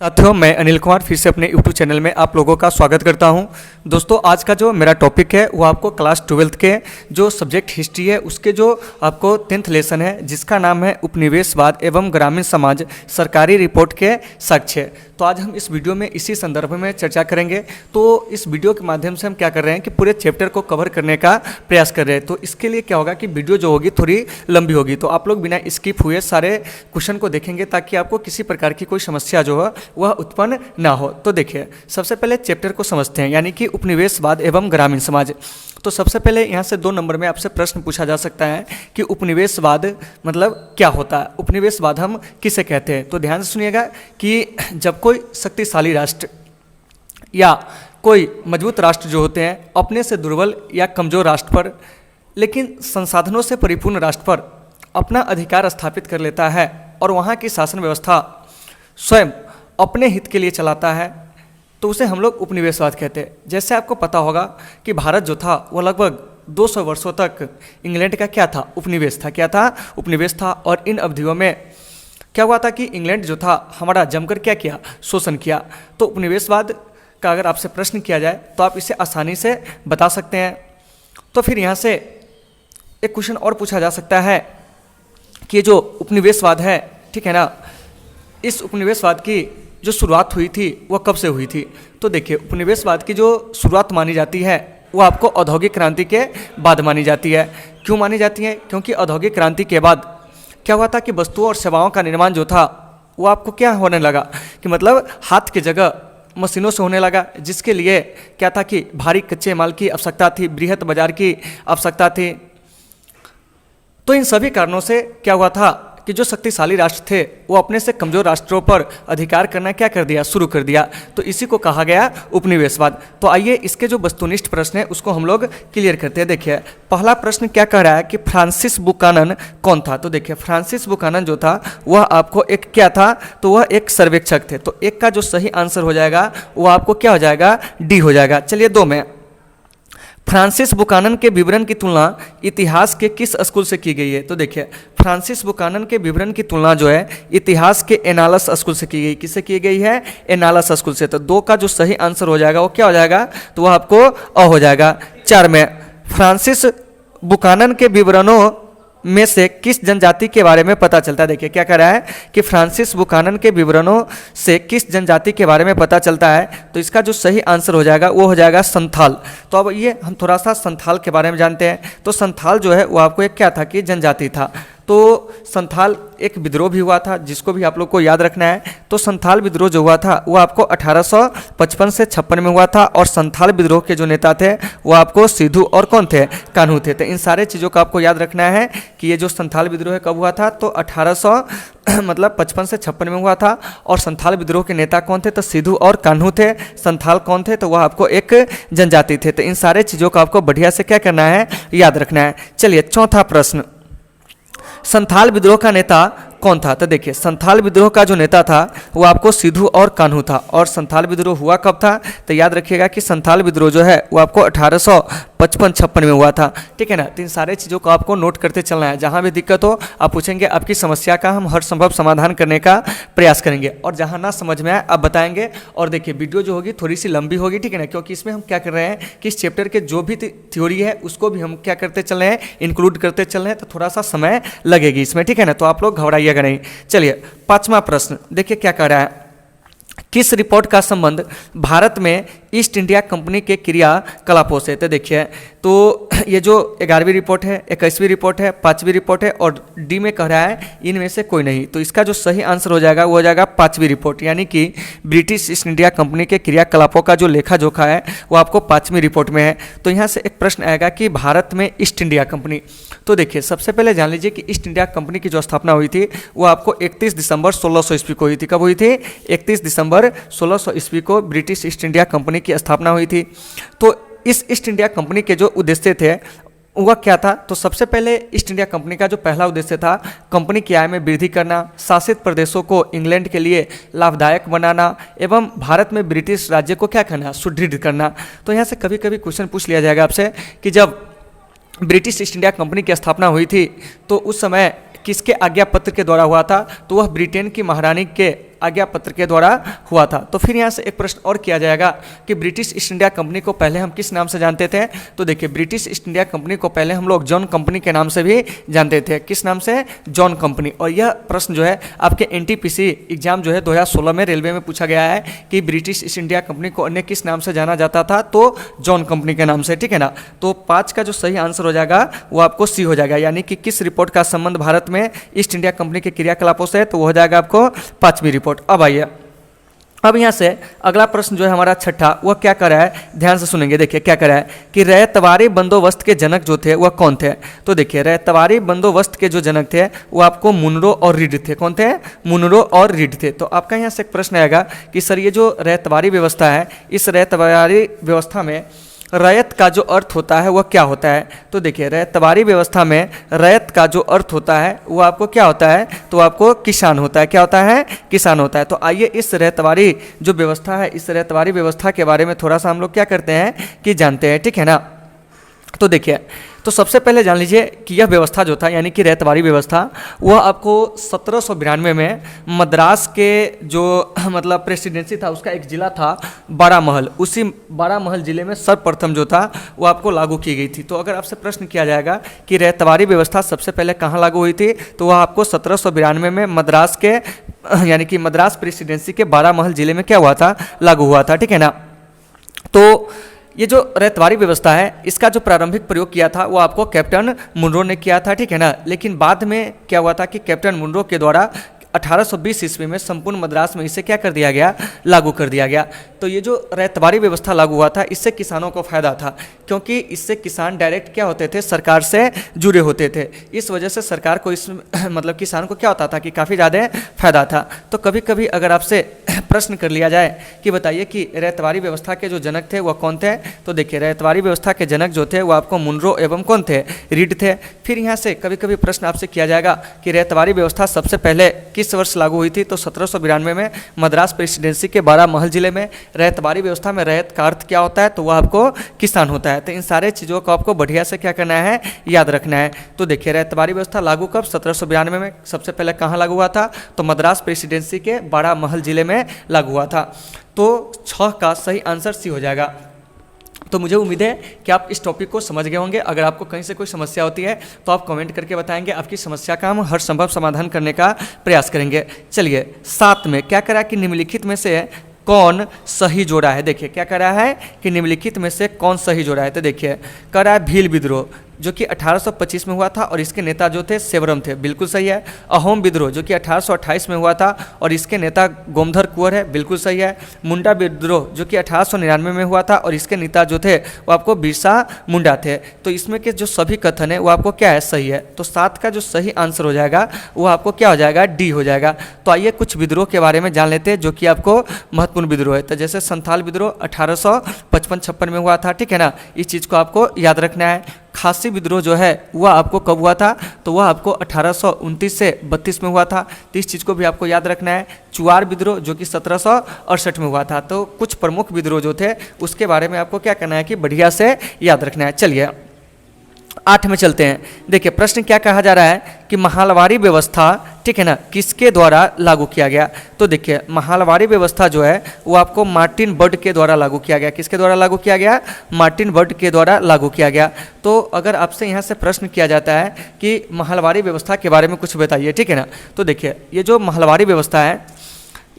साथियों, मैं अनिल कुमार फिर से अपने यूट्यूब चैनल में आप लोगों का स्वागत करता हूं। दोस्तों, आज का जो मेरा टॉपिक है वो आपको क्लास 12th के जो सब्जेक्ट हिस्ट्री है उसके जो आपको 10th लेसन है जिसका नाम है उपनिवेशवाद एवं ग्रामीण समाज सरकारी रिपोर्ट के साक्ष्य। तो आज हम इस वीडियो में इसी संदर्भ में चर्चा करेंगे। तो इस वीडियो के माध्यम से हम क्या कर रहे हैं कि पूरे चैप्टर को कवर करने का प्रयास कर रहे हैं। तो इसके लिए क्या होगा कि वीडियो जो होगी थोड़ी लंबी होगी, तो आप लोग बिना स्किप हुए सारे क्वेश्चन को देखेंगे ताकि आपको किसी प्रकार की कोई समस्या जो है वह उत्पन्न ना हो। तो देखिए, सबसे पहले चैप्टर को समझते हैं, यानी कि उपनिवेशवाद एवं ग्रामीण समाज। तो सबसे पहले यहाँ से 2 नंबर में आपसे प्रश्न पूछा जा सकता है कि उपनिवेशवाद मतलब क्या होता है, उपनिवेशवाद हम किसे कहते हैं। तो ध्यान से सुनिएगा कि जब कोई शक्तिशाली राष्ट्र या कोई मजबूत राष्ट्र जो होते हैं अपने से दुर्बल या कमजोर राष्ट्र पर, लेकिन संसाधनों से परिपूर्ण राष्ट्र पर अपना अधिकार स्थापित कर लेता है और वहाँ की शासन व्यवस्था स्वयं अपने हित के लिए चलाता है, तो उसे हम लोग उपनिवेशवाद कहते हैं। जैसे आपको पता होगा कि भारत जो था वो लगभग 200 वर्षों तक इंग्लैंड का क्या था, उपनिवेश था। क्या था? उपनिवेश था। और इन अवधियों में क्या हुआ था कि इंग्लैंड जो था हमारा जमकर क्या किया, शोषण किया। तो उपनिवेशवाद का अगर आपसे प्रश्न किया जाए तो आप इसे आसानी से बता सकते हैं। तो फिर यहाँ से एक क्वेश्चन और पूछा जा सकता है कि जो उपनिवेशवाद है, ठीक है ना, इस उपनिवेशवाद की जो शुरुआत हुई थी वह कब से हुई थी। तो देखिए, उपनिवेशवाद की जो शुरुआत मानी जाती है वो आपको औद्योगिक क्रांति के बाद मानी जाती है। क्यों मानी जाती है? क्योंकि औद्योगिक क्रांति के बाद क्या हुआ था कि वस्तुओं और सेवाओं का निर्माण जो था वो आपको क्या होने लगा कि मतलब हाथ की जगह मशीनों से होने लगा, जिसके लिए क्या था कि भारी कच्चे माल की आवश्यकता थी, बृहत बाजार की आवश्यकता थी। तो इन सभी कारणों से क्या हुआ था कि जो शक्तिशाली राष्ट्र थे वो अपने से कमजोर राष्ट्रों पर अधिकार करना क्या कर दिया, शुरू कर दिया। तो इसी को कहा गया उपनिवेशवाद। तो आइए इसके जो वस्तुनिष्ठ प्रश्न है उसको हम लोग क्लियर करते हैं। देखिए, पहला प्रश्न क्या कह रहा है कि फ्रांसिस बुकानन कौन था। तो देखिए, फ्रांसिस बुकानन जो था वह आपको एक क्या था, तो वह एक सर्वेक्षक थे। तो एक का जो सही आंसर हो जाएगा वह आपको क्या हो जाएगा, डी हो जाएगा। चलिए 2 में, फ्रांसिस बुकानन के विवरण की तुलना इतिहास के किस स्कूल से की गई है। तो देखिए, फ्रांसिस बुकानन के विवरण की तुलना जो है इतिहास के एनालस स्कूल से की गई। किससे की गई है? एनालस स्कूल से। तो 2 का जो सही आंसर हो जाएगा वो क्या हो जाएगा, तो वह आपको अ हो जाएगा। 4 में, फ्रांसिस बुकानन के विवरणों में से किस जनजाति के बारे में पता चलता है। देखिए, क्या कह रहा है कि फ्रांसिस बुकानन के विवरणों से किस जनजाति के बारे में पता चलता है। तो इसका जो सही आंसर हो जाएगा वो हो जाएगा संथाल। तो अब ये हम थोड़ा सा संथाल के बारे में जानते हैं। तो संथाल जो है वो आपको एक क्या था कि जनजाति था। तो संथाल एक विद्रोह भी हुआ था जिसको भी आप लोग को याद रखना है। तो संथाल विद्रोह जो हुआ था वो आपको 1855 से 56 में हुआ था। और संथाल विद्रोह के जो नेता थे वो आपको सिद्धू और कौन थे, कान्हू थे। तो इन सारे चीज़ों को आपको याद रखना है कि ये जो संथाल विद्रोह है कब हुआ था, तो 1855 से 56 में हुआ था। और संथाल विद्रोह के नेता कौन थे, तो सिद्धू और कान्हू थे। संथाल कौन थे, तो वह आपको एक जनजाति थे। तो इन सारे चीज़ों को आपको बढ़िया से क्या करना है, याद रखना है। चलिए चौथा प्रश्न, संथाल विद्रोह का नेता कौन था। तो देखिए, संथाल विद्रोह का जो नेता था वो आपको सिद्धू और कान्हू था। और संथाल विद्रोह हुआ कब था, तो याद रखिएगा कि संथाल विद्रोह जो है वो आपको 1855-56 में हुआ था। ठीक है ना। तो इन सारे चीज़ों को आपको नोट करते चलना है। जहाँ भी दिक्कत हो आप पूछेंगे, आपकी समस्या का हम हर संभव समाधान करने का प्रयास करेंगे। और जहाँ ना समझ में आए आप बताएंगे। और देखिए, वीडियो जो होगी थोड़ी सी लंबी होगी, ठीक है ना, क्योंकि इसमें हम क्या कर रहे हैं कि इस चैप्टर के जो भी थ्योरी है उसको भी हम क्या करते चल रहे हैं, इंक्लूड करते चल रहे हैं। तो थोड़ा सा समय लगेगी इसमें, ठीक है ना। तो आप लोग घबराइएगा नहीं। चलिए 5वां प्रश्न देखिए क्या कह रहा है, किस रिपोर्ट का संबंध भारत में ईस्ट इंडिया कंपनी के क्रियाकलापों से। तो देखिए, तो ये जो 11वीं रिपोर्ट है, 21वीं रिपोर्ट है, 5वीं रिपोर्ट है और डी में कह रहा है इनमें से कोई नहीं। तो इसका जो सही आंसर हो जाएगा वो हो जाएगा 5वीं रिपोर्ट, यानी कि ब्रिटिश ईस्ट इंडिया कंपनी के क्रियाकलापों का जो लेखा जोखा है वो आपको 5वीं रिपोर्ट में है। तो यहाँ से एक प्रश्न आएगा कि भारत में ईस्ट इंडिया कंपनी। तो देखिए, सबसे पहले जान लीजिए कि ईस्ट इंडिया कंपनी की जो स्थापना हुई थी वो आपको 31 दिसंबर 1600 ईस्वी को हुई थी। कब हुई थी? 31 दिसंबर 1600 ईस्वी को ब्रिटिश ईस्ट इंडिया कंपनी की स्थापना हुई थी। तो इस ईस्ट इंडिया कंपनी के जो उद्देश्य थे वह क्या था, तो सबसे पहले ईस्ट इंडिया कंपनी का जो पहला उद्देश्य था कंपनी की आय में वृद्धि करना, शासित प्रदेशों को इंग्लैंड के लिए लाभदायक बनाना एवं भारत में ब्रिटिश राज्य को क्या करना, सुदृढ़ करना। तो यहाँ से कभी कभी क्वेश्चन पूछ लिया जाएगा आपसे कि जब ब्रिटिश ईस्ट इंडिया कंपनी की स्थापना हुई थी तो उस समय किसके आज्ञा पत्र के द्वारा हुआ था, तो वह ब्रिटेन की महारानी के आज्ञा पत्र के द्वारा हुआ था। तो फिर यहाँ से एक प्रश्न और किया जाएगा कि ब्रिटिश ईस्ट इंडिया कंपनी को पहले हम किस नाम से जानते थे। तो देखिए ब्रिटिश ईस्ट इंडिया कंपनी को पहले हम लोग जॉन कंपनी के नाम से भी जानते थे। किस नाम से? John company. और यह प्रश्न जो है आपके एनटीपीसी एग्जाम जो है 2016 में रेलवे में पूछा गया है कि ब्रिटिश ईस्ट इंडिया कंपनी को अन्य किस नाम से जाना जाता था, तो जॉन कंपनी के नाम से, ठीक है ना। तो 5 का जो सही आंसर हो जाएगा वो आपको सी हो जाएगा, यानी कि किस रिपोर्ट का संबंध भारत में ईस्ट इंडिया कंपनी के क्रियाकलापों से, तो वो हो जाएगा आपको 5वीं रिपोर्ट। अब आइए, अब यहाँ से अगला प्रश्न जो है हमारा छठा, वह क्या कर रहा है, ध्यान से सुनेंगे। देखिए क्या कर रहा है कि रैयतवारी बंदोबस्त के जनक जो थे वह कौन थे। तो देखिए रैयतवारी बंदोबस्त के जो जनक थे वो आपको मुनरो और रीड थे। कौन थे? मुनरो और रीड थे। तो आपका यहाँ से एक प्रश्न आएगा कि सर ये जो रैयतवारी व्यवस्था है, इस रैयतवारी व्यवस्था में रैयत का जो अर्थ होता है वह क्या होता है। तो देखिए रैयतवारी व्यवस्था में रैयत का जो अर्थ होता है वो आपको क्या होता है, तो आपको किसान होता है। क्या होता है? किसान होता है। तो आइए इस रैयतवारी जो व्यवस्था है, इस रैयतवारी व्यवस्था के बारे में थोड़ा सा हम लोग क्या करते हैं कि जानते हैं, ठीक है ना। तो देखिए, तो सबसे पहले जान लीजिए कि यह व्यवस्था जो था, यानी कि रैयतवारी व्यवस्था, वह आपको 1792 में मद्रास के जो मतलब प्रेसिडेंसी था उसका एक ज़िला था बारामहल, उसी बारामहल ज़िले में सर्वप्रथम जो था वो आपको लागू की गई थी। तो अगर आपसे प्रश्न किया जाएगा कि रैयतवारी व्यवस्था सबसे पहले कहाँ लागू हुई थी, तो वह आपको 1792 में मद्रास के यानी कि मद्रास प्रेसिडेंसी के बारामहल ज़िले में क्या हुआ था, लागू हुआ था, ठीक है ना। तो ये जो रैयतवारी व्यवस्था है, इसका जो प्रारंभिक प्रयोग किया था वो आपको कैप्टन मुनरो ने किया था, ठीक है ना। लेकिन बाद में क्या हुआ था कि कैप्टन मुनरो के द्वारा 1820 ईस्वी में संपूर्ण मद्रास में इसे क्या कर दिया गया, लागू कर दिया गया। तो ये जो रैयतवारी व्यवस्था लागू हुआ था, इससे किसानों को फायदा था, क्योंकि इससे किसान डायरेक्ट क्या होते थे, सरकार से जुड़े होते थे। इस वजह से सरकार को इस मतलब किसान को क्या होता था कि काफ़ी ज़्यादा फायदा था। तो कभी कभी अगर आपसे प्रश्न कर लिया जाए कि बताइए कि रैयतवारी व्यवस्था के जो जनक थे वह कौन थे, तो देखिए रैयतवारी व्यवस्था के जनक जो थे वो आपको मुनरो एवं कौन थे, रीड थे। फिर यहाँ से कभी कभी प्रश्न आपसे किया जाएगा कि रैयतवारी व्यवस्था सबसे पहले किस वर्ष लागू हुई थी, तो 1792 में मद्रास प्रेसिडेंसी के बारामहल जिले में। रैयतवारी व्यवस्था में रैयत का अर्थ क्या होता है, तो वह आपको किसान होता है। तो इन सारे चीज़ों को आपको बढ़िया से क्या करना है, याद रखना है। तो देखिए रैयतवारी व्यवस्था लागू कब, 1792 में। सबसे पहले कहाँ लागू हुआ था, तो मद्रास प्रेसिडेंसी के बारामहल जिले में लागू हुआ था। तो 6 का सही आंसर सी हो जाएगा। तो मुझे उम्मीद है कि आप इस टॉपिक को समझ गए होंगे। अगर आपको कहीं से कोई समस्या होती है तो आप कमेंट करके बताएंगे, आपकी समस्या का हम हर संभव समाधान करने का प्रयास करेंगे। चलिए 7 में क्या करा कि निम्नलिखित में से कौन सही जोड़ा है। देखिए क्या कह रहा है कि निम्नलिखित में से कौन सही जोड़ा है। तो देखिए कह रहा है भील विद्रोह जो कि 1825 में हुआ था और इसके नेता जो थे सेवरम थे, बिल्कुल सही है। अहोम विद्रोह जो कि 1828 में हुआ था और इसके नेता गोमधर कुंवर है, बिल्कुल सही है। मुंडा विद्रोह जो कि 1899 में हुआ था और इसके नेता जो थे वो आपको बिरसा मुंडा थे। तो इसमें के जो सभी कथन है वो आपको क्या है, सही है। तो 7 का जो सही आंसर हो जाएगा वो आपको क्या हो जाएगा, डी हो जाएगा। तो आइए कुछ विद्रोह के बारे में जान लेते हैं जो कि आपको महत्वपूर्ण विद्रोह है। तो जैसे संथाल विद्रोह 1855-56 में हुआ था, ठीक है ना, इस चीज़ को आपको याद रखना है। खासी विद्रोह जो है वह आपको कब हुआ था, तो वह आपको 1829 से 32 में हुआ था। तो इस चीज़ को भी आपको याद रखना है। चुआर विद्रोह जो कि 1768 में हुआ था। तो कुछ प्रमुख विद्रोह जो थे उसके बारे में आपको क्या करना है कि बढ़िया से याद रखना है। चलिए 8 में चलते हैं। देखिए प्रश्न क्या कहा जा रहा है कि महालवारी व्यवस्था, ठीक है ना, किसके द्वारा लागू किया गया। तो देखिए महालवारी व्यवस्था जो है वो आपको मार्टिन बर्ड के द्वारा लागू किया गया। किसके द्वारा लागू किया गया, मार्टिन बर्ड के द्वारा लागू किया गया। तो अगर आपसे यहाँ से प्रश्न किया जाता है कि महालवारी व्यवस्था के बारे में कुछ बताइए, ठीक है ना, तो देखिए ये जो महालवारी व्यवस्था है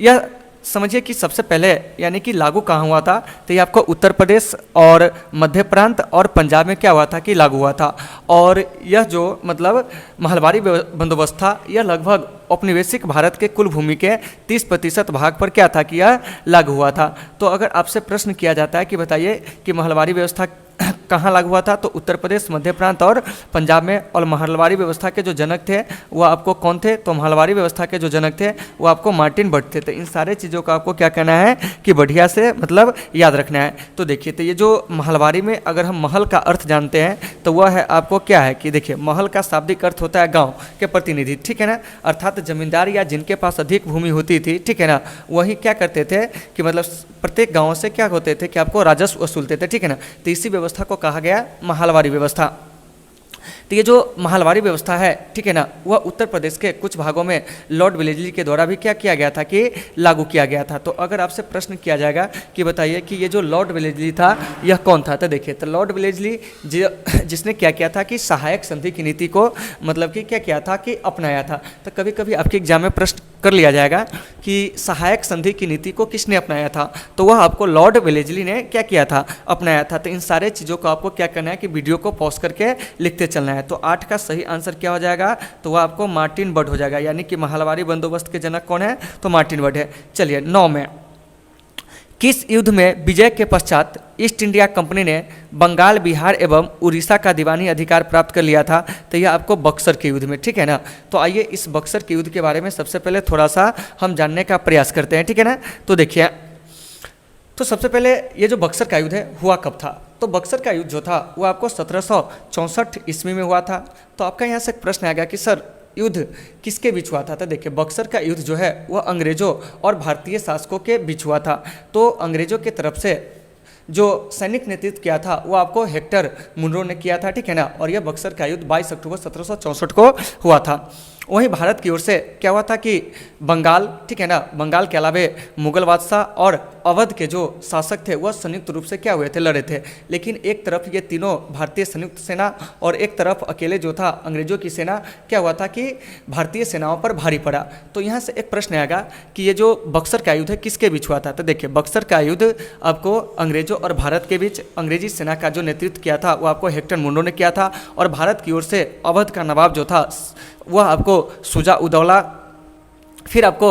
यह समझिए कि सबसे पहले यानी कि लागू कहाँ हुआ था, तो ये आपको उत्तर प्रदेश और मध्य प्रांत और पंजाब में क्या हुआ था कि लागू हुआ था। और यह जो मतलब महलवारी बंदोबस्त था यह लगभग औपनिवेशिक भारत के कुल भूमि के 30% भाग पर क्या था कि यह लागू हुआ था। तो अगर आपसे प्रश्न किया जाता है कि बताइए कि महलवारी व्यवस्था कहाँ लागू हुआ था, तो उत्तर प्रदेश, मध्य प्रांत और पंजाब में। और महलवारी व्यवस्था के जो जनक थे वो आपको कौन थे, तो महलवारी व्यवस्था के जो जनक थे वो आपको मार्टिन बर्ड थे। तो इन सारे चीज़ों का आपको क्या करना है कि बढ़िया से मतलब याद रखना है। तो देखिए तो ये जो महलवारी में अगर हम महल का अर्थ जानते हैं तो वह है आपको क्या है कि देखिए महल का शाब्दिक अर्थ होता है गाँव के प्रतिनिधि, ठीक है ना, अर्थात जमींदार या जिनके पास अधिक भूमि होती थी, ठीक है ना, वही क्या करते थे कि मतलब प्रत्येक गाँव से क्या होते थे कि आपको राजस्व वसूलते थे, ठीक है ना। तो इसी व्यवस्था को कहा गया महलवारी व्यवस्था। तो ये जो महलवारी व्यवस्था है, ठीक है ना, वह उत्तर प्रदेश के कुछ भागों में लॉर्ड वेलेस्ली के द्वारा भी क्या किया गया था कि लागू किया गया था। तो अगर आपसे प्रश्न किया जाएगा कि बताइए कि ये जो लॉर्ड वेलेस्ली था यह कौन था, तो देखिए, तो लॉर्ड वेलेस्ली जिसने क्या किया था कि सहायक संधि की नीति को मतलब कि क्या किया था कि अपनाया था। तो कभी कभी आपके एग्जाम में प्रश्न कर लिया जाएगा कि सहायक संधि की नीति को किसने अपनाया था, तो वह आपको लॉर्ड वेलेस्ली ने क्या किया था, अपनाया था। तो इन सारे चीज़ों को आपको क्या करना है कि वीडियो को पॉज करके लिखते चलना है। तो 8 का सही आंसर क्या हो जाएगा, तो वह आपको मार्टिन बर्ड हो जाएगा, यानी कि महलवारी बंदोबस्त के जनक कौन है, तो मार्टिन बर्ड है। चलिए 9 में, किस युद्ध में विजय के पश्चात ईस्ट इंडिया कंपनी ने बंगाल, बिहार एवं उड़ीसा का दीवानी अधिकार प्राप्त कर लिया था, तो यह आपको बक्सर के युद्ध में, ठीक है ना। तो आइए इस बक्सर के युद्ध के बारे में सबसे पहले थोड़ा सा हम जानने का प्रयास करते हैं, ठीक है ना। तो देखिए, तो सबसे पहले ये जो बक्सर का युद्ध है हुआ कब था, तो बक्सर का युद्ध जो था वो आपको 1764 ईस्वी में हुआ था। तो आपका यहाँ से प्रश्न आ गया कि सर युद्ध किसके बीच हुआ था, तो देखिए, बक्सर का युद्ध जो है वह अंग्रेजों और भारतीय शासकों के बीच हुआ था। तो अंग्रेजों की तरफ से जो सैनिक नेतृत्व किया था वो आपको हेक्टर मुनरो ने किया था, ठीक है ना। और यह बक्सर का युद्ध 22 अक्टूबर 1764 को हुआ था। वहीं भारत की ओर से क्या हुआ था कि बंगाल, ठीक है ना, बंगाल के अलावे मुगल बादशाह और अवध के जो शासक थे वह संयुक्त रूप से क्या हुए थे, लड़े थे। लेकिन एक तरफ ये तीनों भारतीय संयुक्त सेना और एक तरफ अकेले जो था अंग्रेजों की सेना, क्या हुआ था कि भारतीय सेनाओं पर भारी पड़ा। तो यहाँ से एक प्रश्न आएगा कि ये जो बक्सर का युद्ध है किसके बीच हुआ था, तो देखिए, बक्सर का युद्ध आपको अंग्रेजों और भारत के बीच अंग्रेजी सेना का जो नेतृत्व किया था वो आपको हेक्टर मुनरो ने किया था। और भारत की ओर से अवध का नवाब जो था वह आपको शुजा उदौला, फिर आपको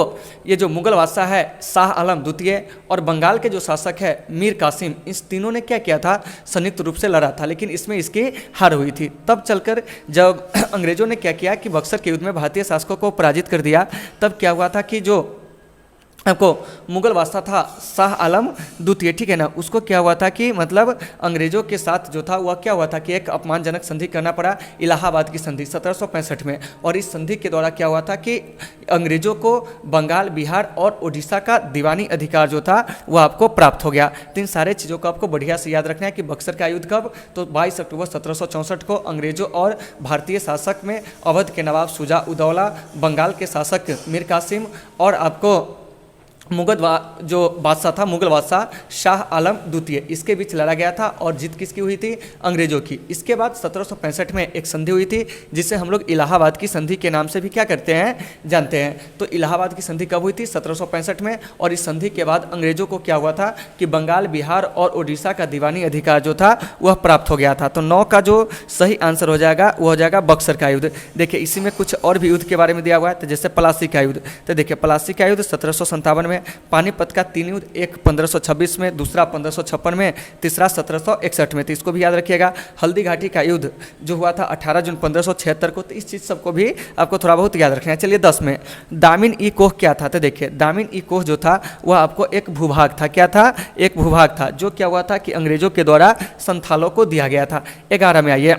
ये जो मुगल बादशाह है शाह आलम द्वितीय और बंगाल के जो शासक है मीर कासिम, इस तीनों ने क्या किया था, संयुक्त रूप से लड़ा था। लेकिन इसमें इसकी हार हुई थी। तब चलकर जब अंग्रेजों ने क्या किया कि बक्सर के युद्ध में भारतीय शासकों को पराजित कर दिया, तब क्या हुआ था कि जो आपको मुगल बादशाह था शाह आलम द्वितीय, ठीक है ना, उसको क्या हुआ था कि मतलब अंग्रेजों के साथ जो था वह क्या हुआ था कि एक अपमानजनक संधि करना पड़ा, इलाहाबाद की संधि 1765 में। और इस संधि के द्वारा क्या हुआ था कि अंग्रेजों को बंगाल, बिहार और उड़ीसा का दीवानी अधिकार जो था वह आपको प्राप्त हो गया। तो इन सारे चीज़ों को आपको बढ़िया से याद रखना है कि बक्सर का युद्ध कब, तो 22 अक्टूबर 1764 को अंग्रेजों और भारतीय शासक में अवध के नवाब शुजा उदौला, बंगाल के शासक मीर कासिम और आपको जो बादशाह था मुगल बादशाह शाह आलम द्वितीय, इसके बीच लड़ा गया था। और जीत किसकी हुई थी, अंग्रेजों की। इसके बाद 1765 में एक संधि हुई थी जिसे हम लोग इलाहाबाद की संधि के नाम से भी क्या करते हैं, जानते हैं। तो इलाहाबाद की संधि कब हुई थी, 1765 में। और इस संधि के बाद अंग्रेजों को क्या हुआ था कि बंगाल, बिहार और उड़ीसा का दीवानी अधिकार जो था वह प्राप्त हो गया था। तो 9 का जो सही आंसर हो जाएगा वो हो जाएगा बक्सर का युद्ध। देखिए, इसी में कुछ और भी युद्ध के बारे में दिया हुआ है, तो जैसे प्लासी का युद्ध। तो देखिए, प्लासी का युद्ध 1757 में, पानीपत का 3 युद्ध, एक 1526 में, दूसरा 1556 में, तीसरा 1761 में। तो इसको भी याद रखिएगा। हल्दी घाटी का युद्ध जो हुआ था 18 जून 1576 को, तो इस चीज़ सबको भी आपको थोड़ा बहुत याद रखना है। चलिए 10 में, दामिन ई कोह क्या था, तो देखिए, दामिन ई कोह जो था वह आपको एक भूभाग था। क्या था, एक भूभाग था जो क्या हुआ था कि अंग्रेजों के द्वारा संथालों को दिया गया था। 11 में आइए,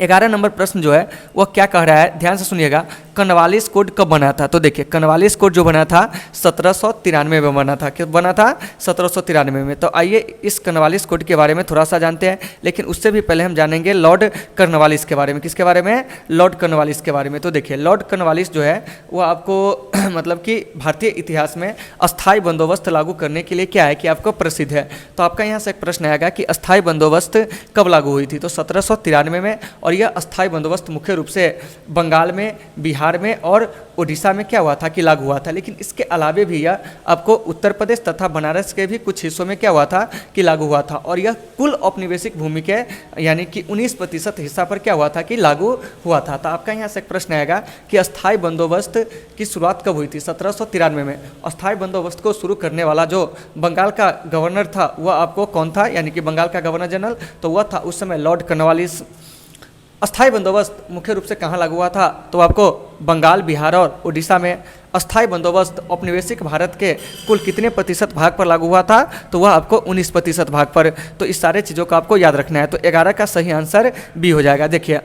11 नंबर प्रश्न जो है वह क्या कह रहा है, ध्यान से सुनिएगा। कॉर्नवालिस कोड कब बना था, तो देखिए, कॉर्नवालिस कोड जो बना था 1793 में बना था। क्या बना था, 1793 में। तो आइए इस कॉर्नवालिस कोड के बारे में थोड़ा सा जानते हैं, लेकिन उससे भी पहले हम जानेंगे लॉर्ड कॉर्नवालिस के बारे में। किसके बारे में, लॉर्ड कॉर्नवालिस के बारे में। तो देखिए, लॉर्ड कॉर्नवालिस जो है वो आपको मतलब कि भारतीय इतिहास में अस्थायी बंदोबस्त लागू करने के लिए क्या है कि आपको प्रसिद्ध है। तो आपका यहाँ से एक प्रश्न आएगा कि अस्थायी बंदोबस्त कब लागू हुई थी, तो 1793 में। और यह अस्थायी बंदोबस्त मुख्य रूप से बंगाल में, बिहार में और उड़ीसा में क्या हुआ था कि लागू हुआ था। लेकिन इसके अलावे भी यह आपको उत्तर प्रदेश तथा बनारस के भी कुछ हिस्सों में क्या हुआ था कि लागू हुआ था। और यह कुल औपनिवेशिक भूमि के यानी कि 19% हिस्सा पर क्या हुआ था कि लागू हुआ था। तो आपका यहाँ से एक प्रश्न आएगा कि अस्थायी बंदोबस्त की शुरुआत कब हुई थी, 1793 में। अस्थायी बंदोबस्त को शुरू करने वाला जो बंगाल का गवर्नर था वह आपको कौन था, यानी कि बंगाल का गवर्नर जनरल, तो वह था उस समय लॉर्ड कॉर्नवालिस। अस्थायी बंदोबस्त मुख्य रूप से कहाँ लागू हुआ था, तो आपको बंगाल, बिहार और उड़ीसा में। अस्थायी बंदोबस्त औपनिवेशिक भारत के कुल कितने प्रतिशत भाग पर लागू हुआ था, तो वह आपको 19% भाग पर। तो इस सारे चीज़ों को आपको याद रखना है। तो 11 का सही आंसर बी हो जाएगा। देखिए,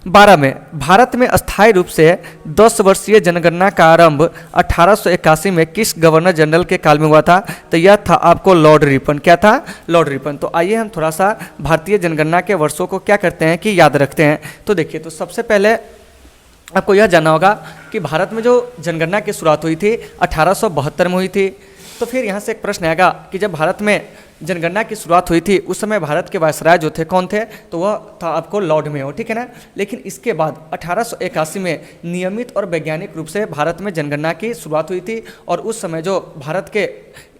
12 में भारत में अस्थायी रूप से 10 वर्षीय जनगणना का आरंभ 1881 में किस गवर्नर जनरल के काल में हुआ था? तो यह था आपको लॉर्ड रिपन। क्या था? Lord Ripon. तो आइए हम थोड़ा सा भारतीय जनगणना के वर्षों को क्या करते हैं कि याद रखते हैं। तो देखिए, तो सबसे पहले आपको यह जानना होगा कि भारत में जो जनगणना की शुरुआत हुई थी 1872 में हुई थी। तो फिर यहाँ से एक प्रश्न आएगा कि जब भारत में जनगणना की शुरुआत हुई थी उस समय भारत के वायसराय जो थे कौन थे? तो वह था आपको लॉर्ड मेयो, ठीक है ना। लेकिन इसके बाद 1881 में नियमित और वैज्ञानिक रूप से भारत में जनगणना की शुरुआत हुई थी और उस समय जो भारत के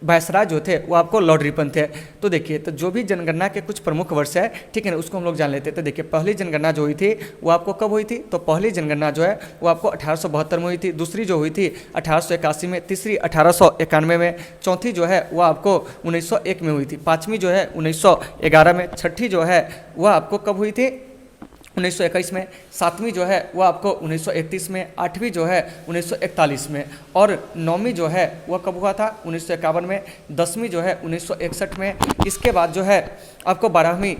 वायसराय जो थे वो आपको लॉर्ड रिपन थे। तो देखिए, तो जो भी जनगणना के कुछ प्रमुख वर्ष है, ठीक है ना, उसको हम लोग जान लेते हैं। तो देखिए, पहली जनगणना जो हुई थी वो आपको कब हुई थी? तो पहली जनगणना जो है वो आपको 1872 में हुई थी। दूसरी जो हुई थी 1881 में, तीसरी 1891 में, चौथी जो है वो आपको 1901 में हुई थी, पाँचवीं जो है 1911 में, छठी जो है वह आपको कब हुई थी? 1921 में, सातवीं जो है वो आपको 1931 में, आठवीं जो है 1941 में, और नौवीं जो है वह कब हुआ था? 1951 में, 10वीं जो है 1961 में, इसके बाद जो है आपको 12वीं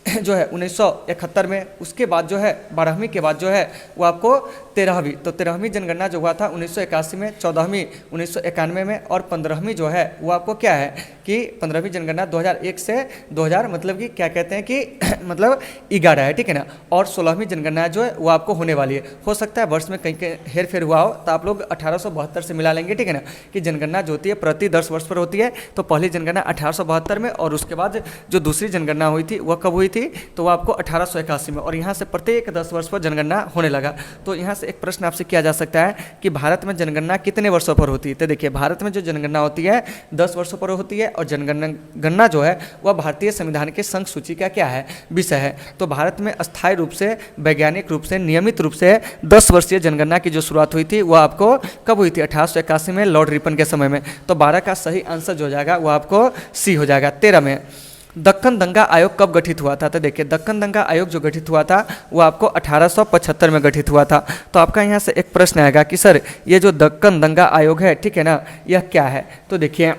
जो है 1971 में, उसके बाद जो है 12वीं के बाद जो है वो आपको 13वीं, तो 13वीं जनगणना जो हुआ था 1981 में, 14वीं 1991 में, और 15वीं जो है वो आपको क्या है कि 15वीं जनगणना 2001 से 2000 मतलब कि क्या कहते हैं कि मतलब 11 है, ठीक है ना। और 16वीं जनगणना जो है वो आपको होने वाली है। हो सकता है वर्ष में कहीं कहीं हेर फेर हुआ हो, तो आप लोग 1872 से मिला लेंगे, ठीक है ना, कि जनगणना जो होती है प्रति 10 वर्ष पर होती है। तो पहली जनगणना 1872 में, और उसके बाद जो दूसरी जनगणना हुई थी वह कब हुई थी? तो वो आपको 1881 में, और यहाँ से प्रत्येक 10 वर्ष पर जनगणना होने लगा। तो यहाँ से एक प्रश्न आपसे किया जा सकता है कि भारत में जनगणना कितने वर्षों पर होती है? तो देखिए, भारत में जो जनगणना होती है 10 वर्षों पर होती है, और जनगणना जो है वह भारतीय संविधान के संघ सूची का क्या है? विषय है। तो भारत में अस्थायी रूप से, वैज्ञानिक रूप से, नियमित रूप से 10 वर्षीय जनगणना की जो शुरुआत हुई थी वह आपको कब हुई थी? 1881 में, लॉर्ड रिपन के समय में। तो 12 का सही आंसर जो हो जाएगा वो आपको सी हो जाएगा। 13 में दक्कन दंगा आयोग कब गठित हुआ था? तो देखिए, दक्कन दंगा आयोग जो गठित हुआ था वो आपको 1875 में गठित हुआ था। तो आपका यहाँ से एक प्रश्न आएगा कि सर ये जो दक्कन दंगा आयोग है, ठीक है ना, यह क्या है? तो देखिए,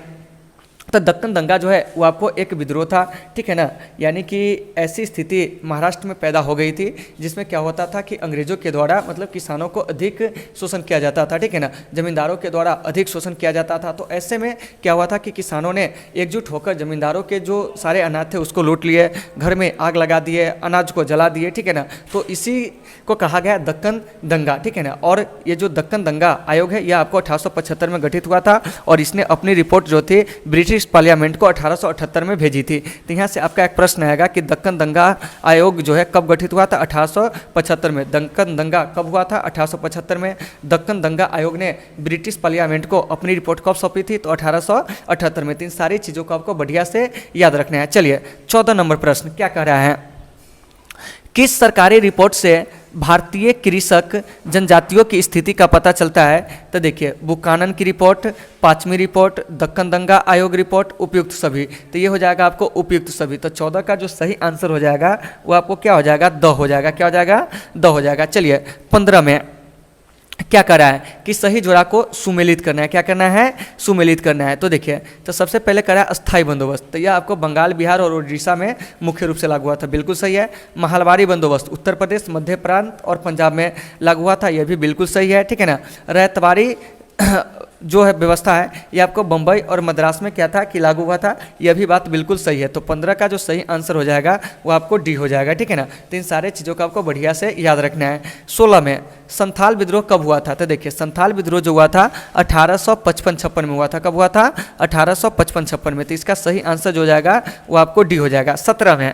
तो दक्कन दंगा जो है वो आपको एक विद्रोह था, ठीक है ना, यानी कि ऐसी स्थिति महाराष्ट्र में पैदा हो गई थी जिसमें क्या होता था कि अंग्रेजों के द्वारा मतलब किसानों को अधिक शोषण किया जाता था, ठीक है ना, जमींदारों के द्वारा अधिक शोषण किया जाता था। तो ऐसे में क्या हुआ था कि किसानों ने एकजुट होकर जमींदारों के जो सारे अनाज थे उसको लूट लिए, घर में आग लगा दिए, अनाज को जला दिए, ठीक है ना। तो इसी को कहा गया दक्कन दंगा, ठीक है ना। और ये जो दक्कन दंगा आयोग है यह आपको 1875 में गठित हुआ था, और इसने अपनी रिपोर्ट जो थी ब्रिटिश पार्लियामेंट को 1878 में भेजी थी। तो यहाँ से आपका एक प्रश्न आएगा कि दक्कन दंगा आयोग जो है कब गठित हुआ था? 1875 में। दक्कन दंगा कब हुआ था? 1875 में। दक्कन दंगा आयोग ने ब्रिटिश पार्लियामेंट को अपनी रिपोर्ट कब सौंपी थी? तो 1878 में। तो इन सारी चीज़ों को आपको बढ़िया से याद रखना है। चलिए, 14 नंबर प्रश्न क्या कह रहा है? किस सरकारी रिपोर्ट से भारतीय कृषक जनजातियों की स्थिति का पता चलता है? तो देखिए, बुकानन की रिपोर्ट, पांचवी रिपोर्ट, दक्कन दंगा आयोग रिपोर्ट, उपयुक्त सभी। तो ये हो जाएगा आपको उपयुक्त सभी। तो 14 का जो सही आंसर हो जाएगा वो आपको क्या हो जाएगा? द हो जाएगा। क्या हो जाएगा? द हो जाएगा। चलिए, 15 में क्या कर रहा है कि सही जोड़ा को सुमेलित करना है। क्या करना है? सुमेलित करना है। तो देखिए, तो सबसे पहले करा अस्थाई बंदोबस्त, तो यह आपको बंगाल, बिहार और उड़ीसा में मुख्य रूप से लागू हुआ था, बिल्कुल सही है। महलबारी बंदोबस्त उत्तर प्रदेश, मध्य प्रांत और पंजाब में लागू हुआ था, यह भी बिल्कुल सही है, ठीक है ना। रैयतवाड़ी जो है व्यवस्था है ये आपको बम्बई और मद्रास में क्या था कि लागू हुआ था, यह भी बात बिल्कुल सही है। तो 15 का जो सही आंसर हो जाएगा वो आपको डी हो जाएगा, ठीक है ना। तो इन सारे चीज़ों को आपको बढ़िया से याद रखना है। 16 में संथाल विद्रोह कब हुआ था? तो देखिए, संथाल विद्रोह जो हुआ था 1855-56 में हुआ था। कब हुआ था? 1855-56 में। तो इसका सही आंसर जो हो जाएगा वो आपको डी हो जाएगा। 17 में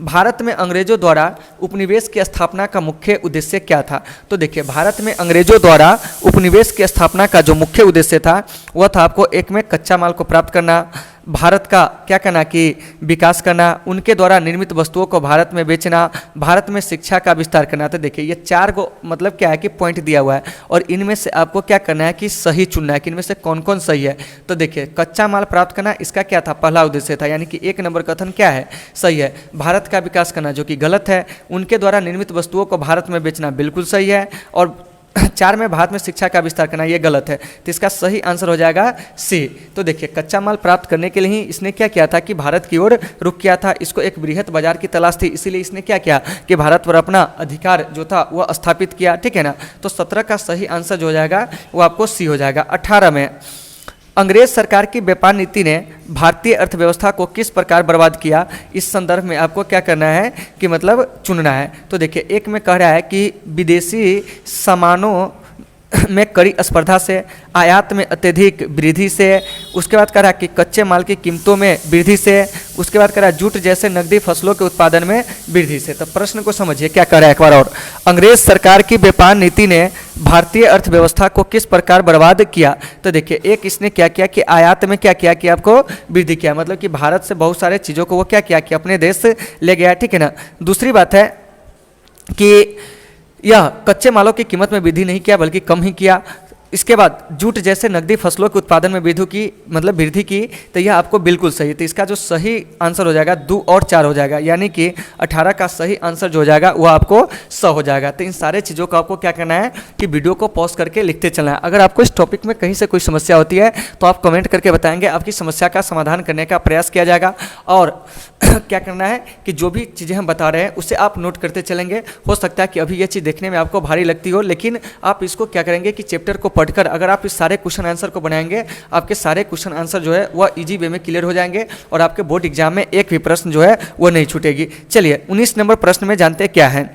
भारत में अंग्रेजों द्वारा उपनिवेश की स्थापना का मुख्य उद्देश्य क्या था? तो देखिए, भारत में अंग्रेजों द्वारा उपनिवेश की स्थापना का जो मुख्य उद्देश्य था वह था आपको एक में कच्चा माल को प्राप्त करना, भारत का क्या करना कि विकास करना, उनके द्वारा निर्मित वस्तुओं को भारत में बेचना, भारत में शिक्षा का विस्तार करना। तो देखिए, ये 4 को मतलब क्या है कि पॉइंट दिया हुआ है, और इनमें से आपको क्या करना है कि सही चुनना है कि इनमें से कौन कौन सही है। तो देखिए, कच्चा माल प्राप्त करना इसका क्या था? पहला उद्देश्य था, यानी कि 1 नंबर कथन क्या है? सही है। भारत का विकास करना जो कि गलत है, उनके द्वारा निर्मित वस्तुओं को भारत में बेचना बिल्कुल सही है। और 4 में भारत में शिक्षा का विस्तार करना, ये गलत है। तो इसका सही आंसर हो जाएगा सी। तो देखिए कच्चा माल प्राप्त करने के लिए ही इसने क्या किया था कि भारत की ओर रुख किया था। इसको एक बृहत बाजार की तलाश थी, इसीलिए इसने क्या किया कि भारत पर अपना अधिकार जो था वह स्थापित किया, ठीक है ना। तो 17 का सही आंसर जो हो जाएगा वो आपको सी हो जाएगा। 18 में अंग्रेज सरकार की व्यापार नीति ने भारतीय अर्थव्यवस्था को किस प्रकार बर्बाद किया, इस संदर्भ में आपको क्या करना है कि मतलब चुनना है। तो देखिए एक में कह रहा है कि विदेशी सामानों में कड़ी स्पर्धा से, आयात में अत्यधिक वृद्धि से, उसके बाद कह रहा है कि कच्चे माल की कीमतों में वृद्धि से, उसके बाद कह रहा है जूट जैसे नकदी फसलों के उत्पादन में वृद्धि से। तो प्रश्न को समझिए क्या कह रहा है एक बार और। अंग्रेज सरकार की व्यापार नीति ने भारतीय अर्थव्यवस्था को किस प्रकार बर्बाद किया। तो देखिए एक इसने क्या किया कि आयात में क्या किया कि आपको वृद्धि किया, मतलब कि भारत से बहुत सारे चीज़ों को वो क्या किया कि अपने देश से ले गया, ठीक है ना। दूसरी बात है कि यह कच्चे मालों की कीमत में वृद्धि नहीं किया बल्कि कम ही किया। इसके बाद जूट जैसे नकदी फसलों के उत्पादन में वृद्धि की, तो यह आपको बिल्कुल सही। तो इसका जो सही आंसर हो जाएगा 2 और 4 हो जाएगा, यानी कि 18 का सही आंसर जो हो जाएगा वो आपको 100 हो जाएगा। तो इन सारे चीज़ों को आपको क्या करना है कि वीडियो को पॉज करके लिखते चलना है। अगर आपको इस टॉपिक में कहीं से कोई समस्या होती है तो आप कमेंट करके बताएंगे, आपकी समस्या का समाधान करने का प्रयास किया जाएगा। और क्या करना है कि जो भी चीज़ें हम बता रहे हैं उसे आप नोट करते चलेंगे। हो सकता है कि अभी ये चीज़ देखने में आपको भारी लगती हो, लेकिन आप इसको क्या करेंगे कि चैप्टर को पढ़कर अगर आप इस सारे क्वेश्चन आंसर को बनाएंगे, आपके सारे क्वेश्चन आंसर जो है वह इजी वे में क्लियर हो जाएंगे और आपके बोर्ड एग्जाम में एक भी प्रश्न जो है वो नहीं छूटेगी। चलिए 19 नंबर प्रश्न में जानते हैं क्या है।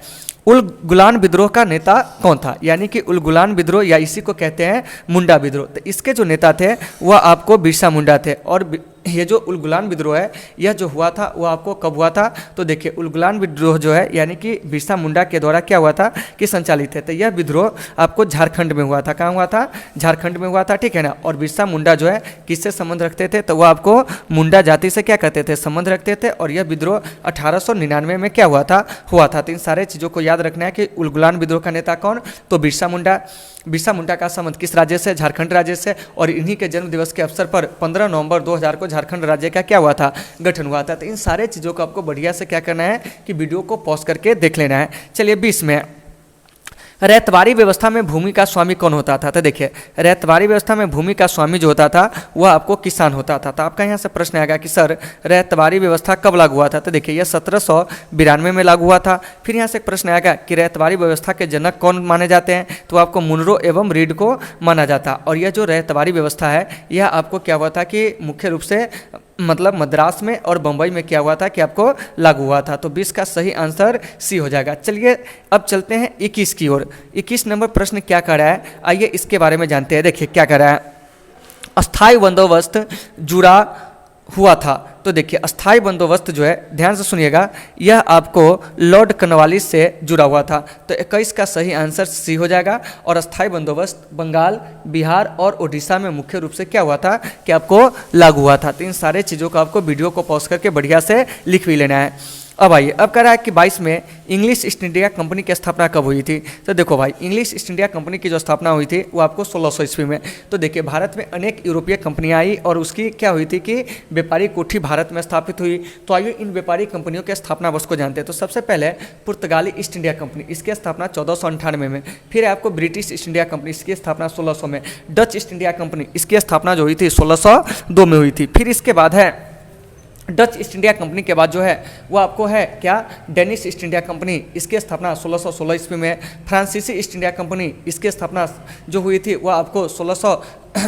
उल गुलान विद्रोह का नेता कौन था, यानी कि उल गुलान विद्रोह या इसी को कहते हैं मुंडा विद्रोह। तो इसके जो नेता थे वह आपको बिरसा मुंडा थे। और ये जो उल गुलान विद्रोह है यह जो हुआ था वो आपको कब हुआ था। तो देखिए उल गुलान विद्रोह जो है यानी कि बिरसा मुंडा के द्वारा क्या हुआ था कि संचालित है। तो यह विद्रोह आपको झारखंड में हुआ था। कहाँ हुआ था? झारखंड में हुआ था, ठीक है ना। और बिरसा मुंडा जो है किससे संबंध रखते थे, तो वह आपको मुंडा जाति से क्या करते थे, संबंध रखते थे। और यह विद्रोह 1899 में क्या हुआ था तो इन सारे चीज़ों को याद रखना है कि उल गुलान विद्रोह का नेता कौन, तो बिरसा मुंडा। बिरसा मुंडा का संबंध किस राज्य से, झारखंड राज्य से। और इन्हीं के जन्म दिवस के अवसर पर 15 नवंबर 2000 को झारखंड राज्य का क्या हुआ था, गठन हुआ था। तो इन सारे चीज़ों को आपको बढ़िया से क्या करना है कि वीडियो को पॉज करके देख लेना है। चलिए 20 में रैयतवाड़ी व्यवस्था में भूमि का स्वामी कौन होता था। तो देखिए रैयतवाड़ी व्यवस्था में भूमि का स्वामी जो होता था वह आपको किसान होता था। तो आपका यहाँ से प्रश्न आएगा कि सर रैयतवाड़ी व्यवस्था कब लागू हुआ था। तो देखिए यह 1792 में लागू हुआ था। फिर यहाँ से एक प्रश्न आएगा कि रैयतवाड़ी व्यवस्था के जनक कौन माने जाते हैं, तो आपको मुनरो एवं रीड को माना जाता। और यह जो रैयतवाड़ी व्यवस्था है यह आपको क्या हुआ था कि मुख्य रूप से मतलब मद्रास में और बम्बई में क्या हुआ था कि आपको लागू हुआ था। तो 20 का सही आंसर सी हो जाएगा। चलिए अब चलते हैं 21 की ओर। 21 नंबर प्रश्न क्या कर रहा है, आइए इसके बारे में जानते हैं। देखिए क्या कर रहा है, अस्थाई बंदोबस्त जुड़ा हुआ था। तो देखिए अस्थाई बंदोबस्त जो है ध्यान से सुनिएगा, यह आपको लॉर्ड कॉर्नवालिस से जुड़ा हुआ था। तो 21 का सही आंसर सी हो जाएगा। और अस्थाई बंदोबस्त बंगाल, बिहार और उड़ीसा में मुख्य रूप से क्या हुआ था कि आपको लागू हुआ था। तो इन सारे चीज़ों को आपको वीडियो को पॉज करके बढ़िया से लिख भी लेना है। अब आइए, अब कह रहा है कि 22 में इंग्लिश ईस्ट इंडिया कंपनी की स्थापना कब हुई थी। तो देखो भाई इंग्लिश ईस्ट इंडिया कंपनी की जो स्थापना हुई थी वो आपको 1600 ईस्वी में। तो देखिए भारत में अनेक यूरोपीय कंपनियां आई और उसकी क्या हुई थी कि व्यापारी कोठी भारत में स्थापित हुई। तो आइए इन व्यापारी कंपनियों के स्थापना वर्ष को जानते हैं। तो सबसे पहले पुर्तगाली ईस्ट इंडिया कंपनी, इसकी स्थापना 1498 में। फिर आपको ब्रिटिश ईस्ट इंडिया कंपनी, इसकी स्थापना 1600 में। डच ईस्ट इंडिया कंपनी, इसकी स्थापना जो हुई थी 1602 में हुई थी। फिर इसके बाद है डच ईस्ट इंडिया कंपनी के बाद जो है वो आपको है क्या, डेनिश ईस्ट इंडिया कंपनी, इसकी स्थापना 1616 ईस्वी में। फ्रांसीसी ईस्ट इंडिया कंपनी, इसकी स्थापना जो हुई थी वह आपको 1600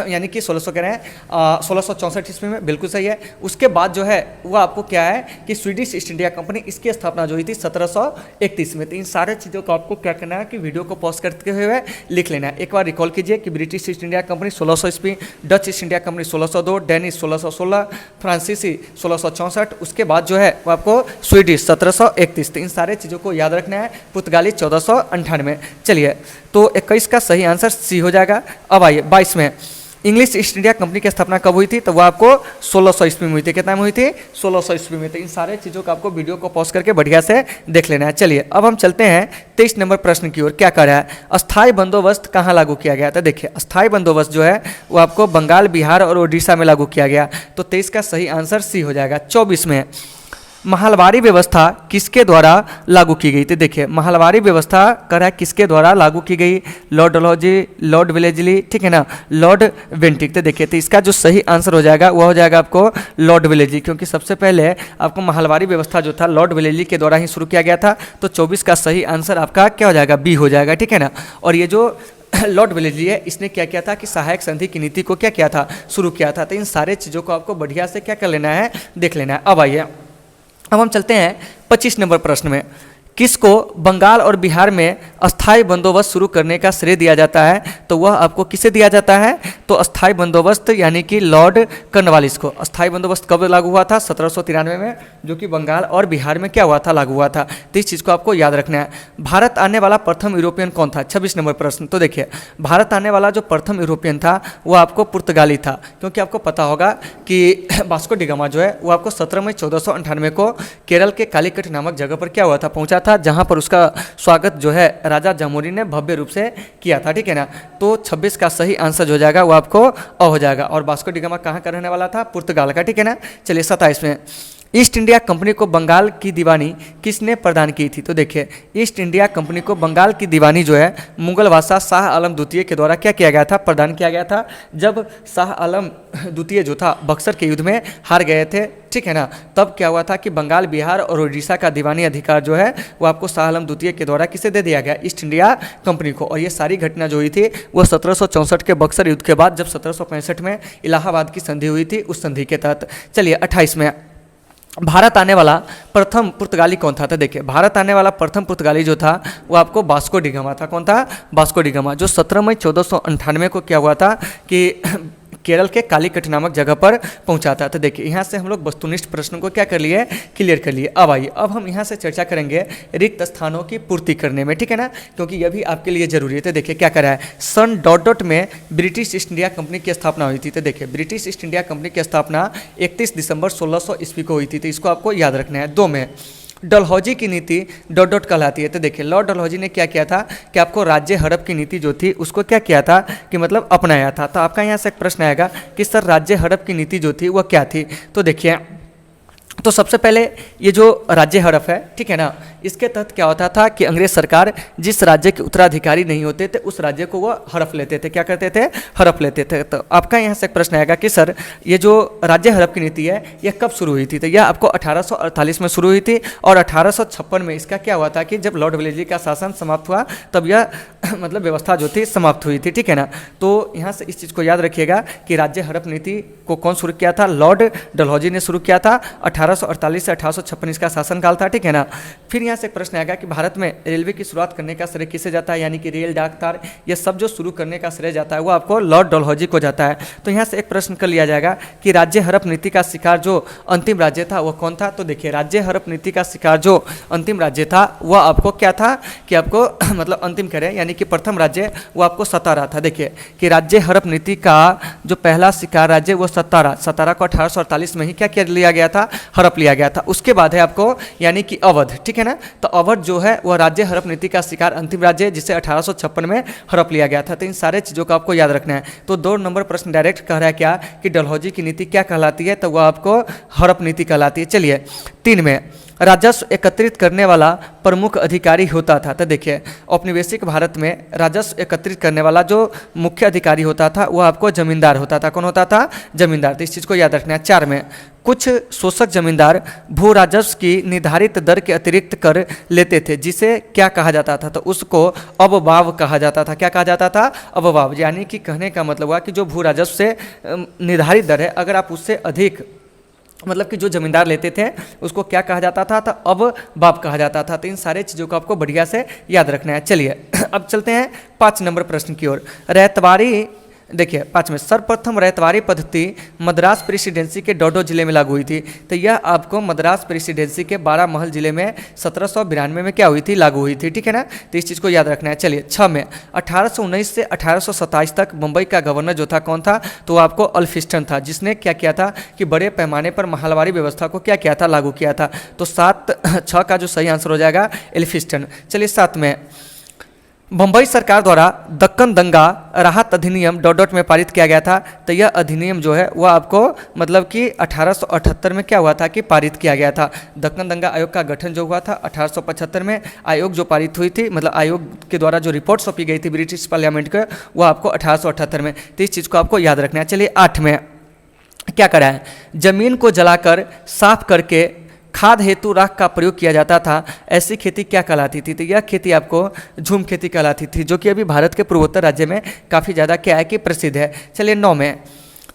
यानी कि 1600 कह रहे हैं 1664 ईस्वी में, बिल्कुल सही है। उसके बाद जो है वो आपको क्या है कि स्वीडिश ईस्ट इंडिया कंपनी, इसकी स्थापना जो हुई थी 1731 में। तो इन सारे चीज़ों को आपको क्या करना है कि वीडियो को पॉज करते हुए लिख लेना है। एक बार रिकॉल कीजिए कि ब्रिटिश ईस्ट इंडिया कंपनी 1600 ईस्वी, Dutch east India company 1602, Danish 1616, फ्रांसीसी 1664, उसके बाद जो है वो आपको स्वीडिश 1731। तो इन सारे चीज़ों को याद रखना है। पुर्तगाली 1498। चलिए तो 21 का सही आंसर सी हो जाएगा। अब आइए 22 में इंग्लिश ईस्ट इंडिया कंपनी की स्थापना कब हुई थी, तो वो आपको 1600 ईस्वी में हुई थी। कितना में हुई थी? 1600 ईस्वी में। तो इन सारे चीज़ों को आपको वीडियो को पॉज करके बढ़िया से देख लेना है। चलिए अब हम चलते हैं 23 नंबर प्रश्न की ओर। क्या कर रहा है, अस्थाई बंदोबस्त कहाँ लागू किया गया था। देखिए अस्थाई बंदोबस्त जो है वो आपको बंगाल, बिहार और उड़ीसा में लागू किया गया। तो 23 का सही आंसर सी हो जाएगा। 24 में महलवारी व्यवस्था किसके द्वारा लागू की गई? तो देखिए महलवारी व्यवस्था करा किसके द्वारा लागू की गई? लॉर्ड डलहौजी, लॉर्ड वेलेस्ली, ठीक है ना, लॉर्ड बेंटिक। तो देखिए तो इसका जो सही आंसर हो जाएगा वह हो जाएगा आपको लॉर्ड वेलेस्ली, क्योंकि सबसे पहले आपको महलवारी व्यवस्था जो था लॉर्ड वेलेस्ली के द्वारा ही शुरू किया गया था। तो 24 का सही आंसर आपका क्या हो जाएगा? बी हो जाएगा, ठीक है ना। और ये जो लॉर्ड वेलेस्ली है इसने क्या किया था कि सहायक संधि की नीति को क्या किया था? शुरू किया था। तो इन सारे चीज़ों को आपको बढ़िया से क्या कर लेना है? देख लेना है। अब आइए अब हम चलते हैं 25 नंबर प्रश्न में। किसको बंगाल और बिहार में अस्थायी बंदोबस्त शुरू करने का श्रेय दिया जाता है? तो वह आपको किसे दिया जाता है? तो अस्थायी बंदोबस्त यानी कि लॉर्ड कॉर्नवालिस को। अस्थायी बंदोबस्त कब लागू हुआ था? 1793 में, जो कि बंगाल और बिहार में क्या हुआ था? लागू हुआ था। तो इस चीज़ को आपको याद रखना है। भारत आने वाला प्रथम यूरोपियन कौन था? 26 नंबर प्रश्न। तो देखिए भारत आने वाला जो प्रथम यूरोपियन था वो आपको पुर्तगाली था, क्योंकि आपको पता होगा कि वास्को डी गामा जो है वो आपको 17 मई 1498 को केरल के कालीकट नामक जगह पर क्या हुआ था? पहुंचा था, जहां पर उसका स्वागत जो है राजा जामोरी ने भव्य रूप से किया था, ठीक है ना। तो 26 का सही आंसर जो हो जाएगा वो आपको अ हो जाएगा। और वास्को डी गामा कहाँ का रहने वाला था? पुर्तगाल का, ठीक है ना। चलिए 27 में ईस्ट इंडिया कंपनी को बंगाल की दीवानी किसने प्रदान की थी? तो देखिए ईस्ट इंडिया कंपनी को बंगाल की दीवानी जो है मुगल बादशाह शाह आलम द्वितीय के द्वारा क्या किया गया था? प्रदान किया गया था। जब शाह आलम द्वितीय जो था बक्सर के युद्ध में हार गए थे, ठीक है ना, तब क्या हुआ था कि बंगाल, बिहार और उड़ीसा का दीवानी अधिकार जो है वो आपको शाह आलम द्वितीय के द्वारा किसे दे दिया गया? ईस्ट इंडिया कंपनी को। और ये सारी घटना जो हुई थी वो 1764 के बक्सर युद्ध के बाद, जब 1765 में इलाहाबाद की संधि हुई थी, उस संधि के तहत। चलिए 28 में भारत आने वाला प्रथम पुर्तगाली कौन था? तो देखिए भारत आने वाला प्रथम पुर्तगाली जो था वो आपको वास्को डी गामा था। कौन था? वास्को डी गामा, जो 17 मई 1498 को क्या हुआ था कि केरल के कालीकट नामक जगह पर पहुंचा था। तो देखिए यहाँ से हम लोग वस्तुनिष्ठ प्रश्नों को क्या कर लिए? क्लियर कर लिए। अब आइए अब हम यहाँ से चर्चा करेंगे रिक्त स्थानों की पूर्ति करने में, ठीक है ना, क्योंकि यह भी आपके लिए जरूरी है। तो देखिए क्या करा है, सन डॉट डॉट में ब्रिटिश ईस्ट इंडिया कंपनी की स्थापना हुई थी। तो देखिए ब्रिटिश ईस्ट इंडिया कंपनी की स्थापना 31 दिसंबर 1600 ईस्वी को हुई थी। तो इसको आपको याद रखना है। 2 में डलहौजी की नीति डॉट डॉट कहलाती है। तो देखिए लॉर्ड डलहौजी ने क्या किया था कि आपको राज्य हड़प की नीति जो थी उसको क्या किया था कि मतलब अपनाया था। तो आपका यहाँ से एक प्रश्न आएगा कि सर राज्य हड़प की नीति जो थी वह क्या थी? तो देखिए तो सबसे पहले ये जो राज्य हड़प है, ठीक है ना, इसके तहत क्या होता था कि अंग्रेज सरकार जिस राज्य के उत्तराधिकारी नहीं होते थे उस राज्य को वो हड़प लेते थे। क्या करते थे? हड़प लेते थे। तो आपका यहाँ से एक प्रश्न आएगा कि सर ये जो राज्य हड़प की नीति है यह कब शुरू हुई थी? तो यह आपको 1848 में शुरू हुई थी और 1856 में इसका क्या हुआ था कि जब लॉर्ड वेलेस्ली का शासन समाप्त हुआ तब यह मतलब व्यवस्था जो थी समाप्त हुई थी, ठीक है ना। तो यहाँ से इस चीज़ को याद रखिएगा कि राज्य हड़प नीति को कौन शुरू किया था? लॉर्ड डलहौजी ने शुरू किया था। 1848 से 1856 इसका शासनकाल था, ठीक है ना। फिर यहाँ से एक प्रश्न आएगा कि भारत में रेलवे की शुरुआत करने का श्रेय किसे जाता है? यानी कि रेल, डाक तार, ये सब जो शुरू करने का श्रेय जाता है वो आपको लॉर्ड डलहौजी को जाता है। तो यहाँ से एक प्रश्न कर लिया जाएगा कि राज्य हड़प नीति का शिकार जो अंतिम राज्य था वह कौन था? तो देखिए राज्य हड़प नीति का शिकार जो अंतिम राज्य था वह आपको क्या था कि आपको मतलब अंतिम करें यानी कि प्रथम राज्य वो आपको सतारा था। देखिए कि राज्य हड़प नीति का जो पहला शिकार राज्य वो सतारा को 1848 में ही क्या कर लिया गया था? हड़प लिया गया था। उसके बाद है आपको यानी कि अवध, ठीक है ना। तो अवध जो है वह राज्य हड़प नीति का शिकार अंतिम राज्य है जिसे 1856 में हड़प लिया गया था। तो इन सारे चीज़ों को आपको याद रखना है। तो 2 नंबर प्रश्न डायरेक्ट कह रहा है क्या कि डलहौजी की नीति क्या कहलाती है? तो वह आपको हड़प नीति कहलाती है। चलिए 3 में राजस्व एकत्रित करने वाला प्रमुख अधिकारी होता था। तो देखिए औपनिवेशिक भारत में राजस्व एकत्रित करने वाला जो मुख्य अधिकारी होता था वह आपको जमींदार होता था। कौन होता था? जमींदार। तो इस चीज़ को याद रखना है। 4 में कुछ शोषक जमींदार भू राजस्व की निर्धारित दर के अतिरिक्त कर लेते थे, जिसे क्या कहा जाता था? तो उसको अववाव कहा जाता था। क्या कहा जाता था? अववाव। यानी कि कहने का मतलब हुआ कि जो भू राजस्व से निर्धारित दर है अगर आप उससे अधिक मतलब कि जो जमींदार लेते थे उसको क्या कहा जाता था? तो अब बाप कहा जाता था। तो इन सारे चीज़ों को आपको बढ़िया से याद रखना है। चलिए अब चलते हैं 5 नंबर प्रश्न की ओर। रैयतवाड़ी देखिए 5 में सर्वप्रथम रैयतवाड़ी पद्धति मद्रास प्रेसिडेंसी के डोडो जिले में लागू हुई थी। तो यह आपको मद्रास प्रेसिडेंसी के 12 महल जिले में 1792 में क्या हुई थी? लागू हुई थी, ठीक है ना। तो इस चीज़ को याद रखना है। चलिए 6 में 1819 से 1827 तक मुंबई का गवर्नर जो था कौन था? तो आपको अल्फिस्टन था, जिसने क्या किया था कि बड़े पैमाने पर महलवारी व्यवस्था को क्या किया था? लागू किया था। तो 6 का जो सही आंसर हो जाएगा एल्फिस्टन। चलिए 7 में बम्बई सरकार द्वारा दक्कन दंगा राहत अधिनियम डॉट डॉट में पारित किया गया था। तो यह अधिनियम जो है वह आपको मतलब कि 1878 में क्या हुआ था कि पारित किया गया था। दक्कन दंगा आयोग का गठन जो हुआ था 1875 में, आयोग जो पारित हुई थी मतलब आयोग के द्वारा जो रिपोर्ट सौंपी गई थी ब्रिटिश पार्लियामेंट को वो आपको 1878 में। तो इस चीज़ को आपको याद रखना है। चलिए 8 में क्या करा है, जमीन को जलाकर साफ करके खाद हेतु राख का प्रयोग किया जाता था, ऐसी खेती क्या कहलाती थी। तो यह खेती आपको झूम खेती कहलाती थी, जो कि अभी भारत के पूर्वोत्तर राज्य में काफ़ी ज़्यादा क्या है कि प्रसिद्ध है। चलिए 9 में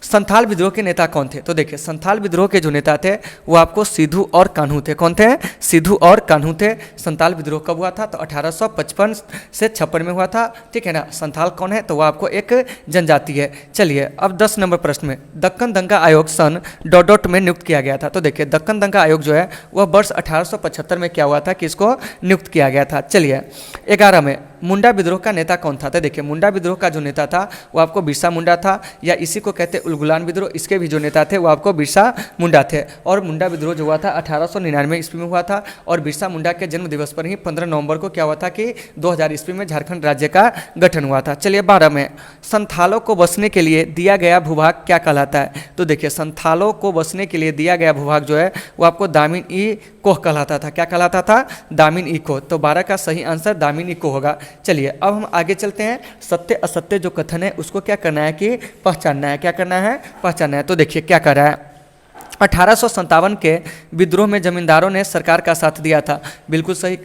संथाल विद्रोह के नेता कौन थे। तो देखिए संथाल विद्रोह के जो नेता थे वो आपको सिद्धू और कान्हू थे। कौन थे, सिद्धू और कान्हू थे। संथाल विद्रोह कब हुआ था, तो 1855 से 56 में हुआ था, ठीक है ना। संथाल कौन है, तो वह आपको एक जनजाति है। चलिए अब 10 नंबर प्रश्न में, दक्कन दंगा आयोग सन डॉट डॉट में नियुक्त किया गया था। तो देखिए दक्कन दंगा आयोग जो है वह वर्ष 1875 में क्या हुआ था कि इसको नियुक्त किया गया था। चलिए 11 में मुंडा विद्रोह का नेता कौन था। तो देखिए मुंडा विद्रोह का जो नेता था वो आपको बिरसा मुंडा था, या इसी को कहते उलगुलान विद्रोह, इसके भी जो नेता थे वो आपको बिरसा मुंडा थे। और मुंडा विद्रोह जो हुआ था 1899 ईस्वी में हुआ था, और बिरसा मुंडा के जन्म दिवस पर ही 15 नवंबर को क्या हुआ था कि 2000 ईस्वी में झारखंड राज्य का गठन हुआ था। चलिए 12 में संथालों को बसने के लिए दिया गया भूभाग क्या कहलाता है। तो देखिए संथालों को बसने के लिए दिया गया भूभाग जो है वो आपको दामिन ई कोह कहलाता था। क्या कहलाता था, दामिन ई कोह। तो 12 का सही आंसर दामिन ई कोह होगा। चलिए अब हम आगे चलते हैं। सत्य असत्य जो कथन है उसको क्या करना है कि पहचानना है। क्या करना है, पहचानना है। तो देखिए क्या कर रहा है, 1857 के विद्रोह में जमींदारों ने सरकार का साथ दिया था, बिल्कुल सही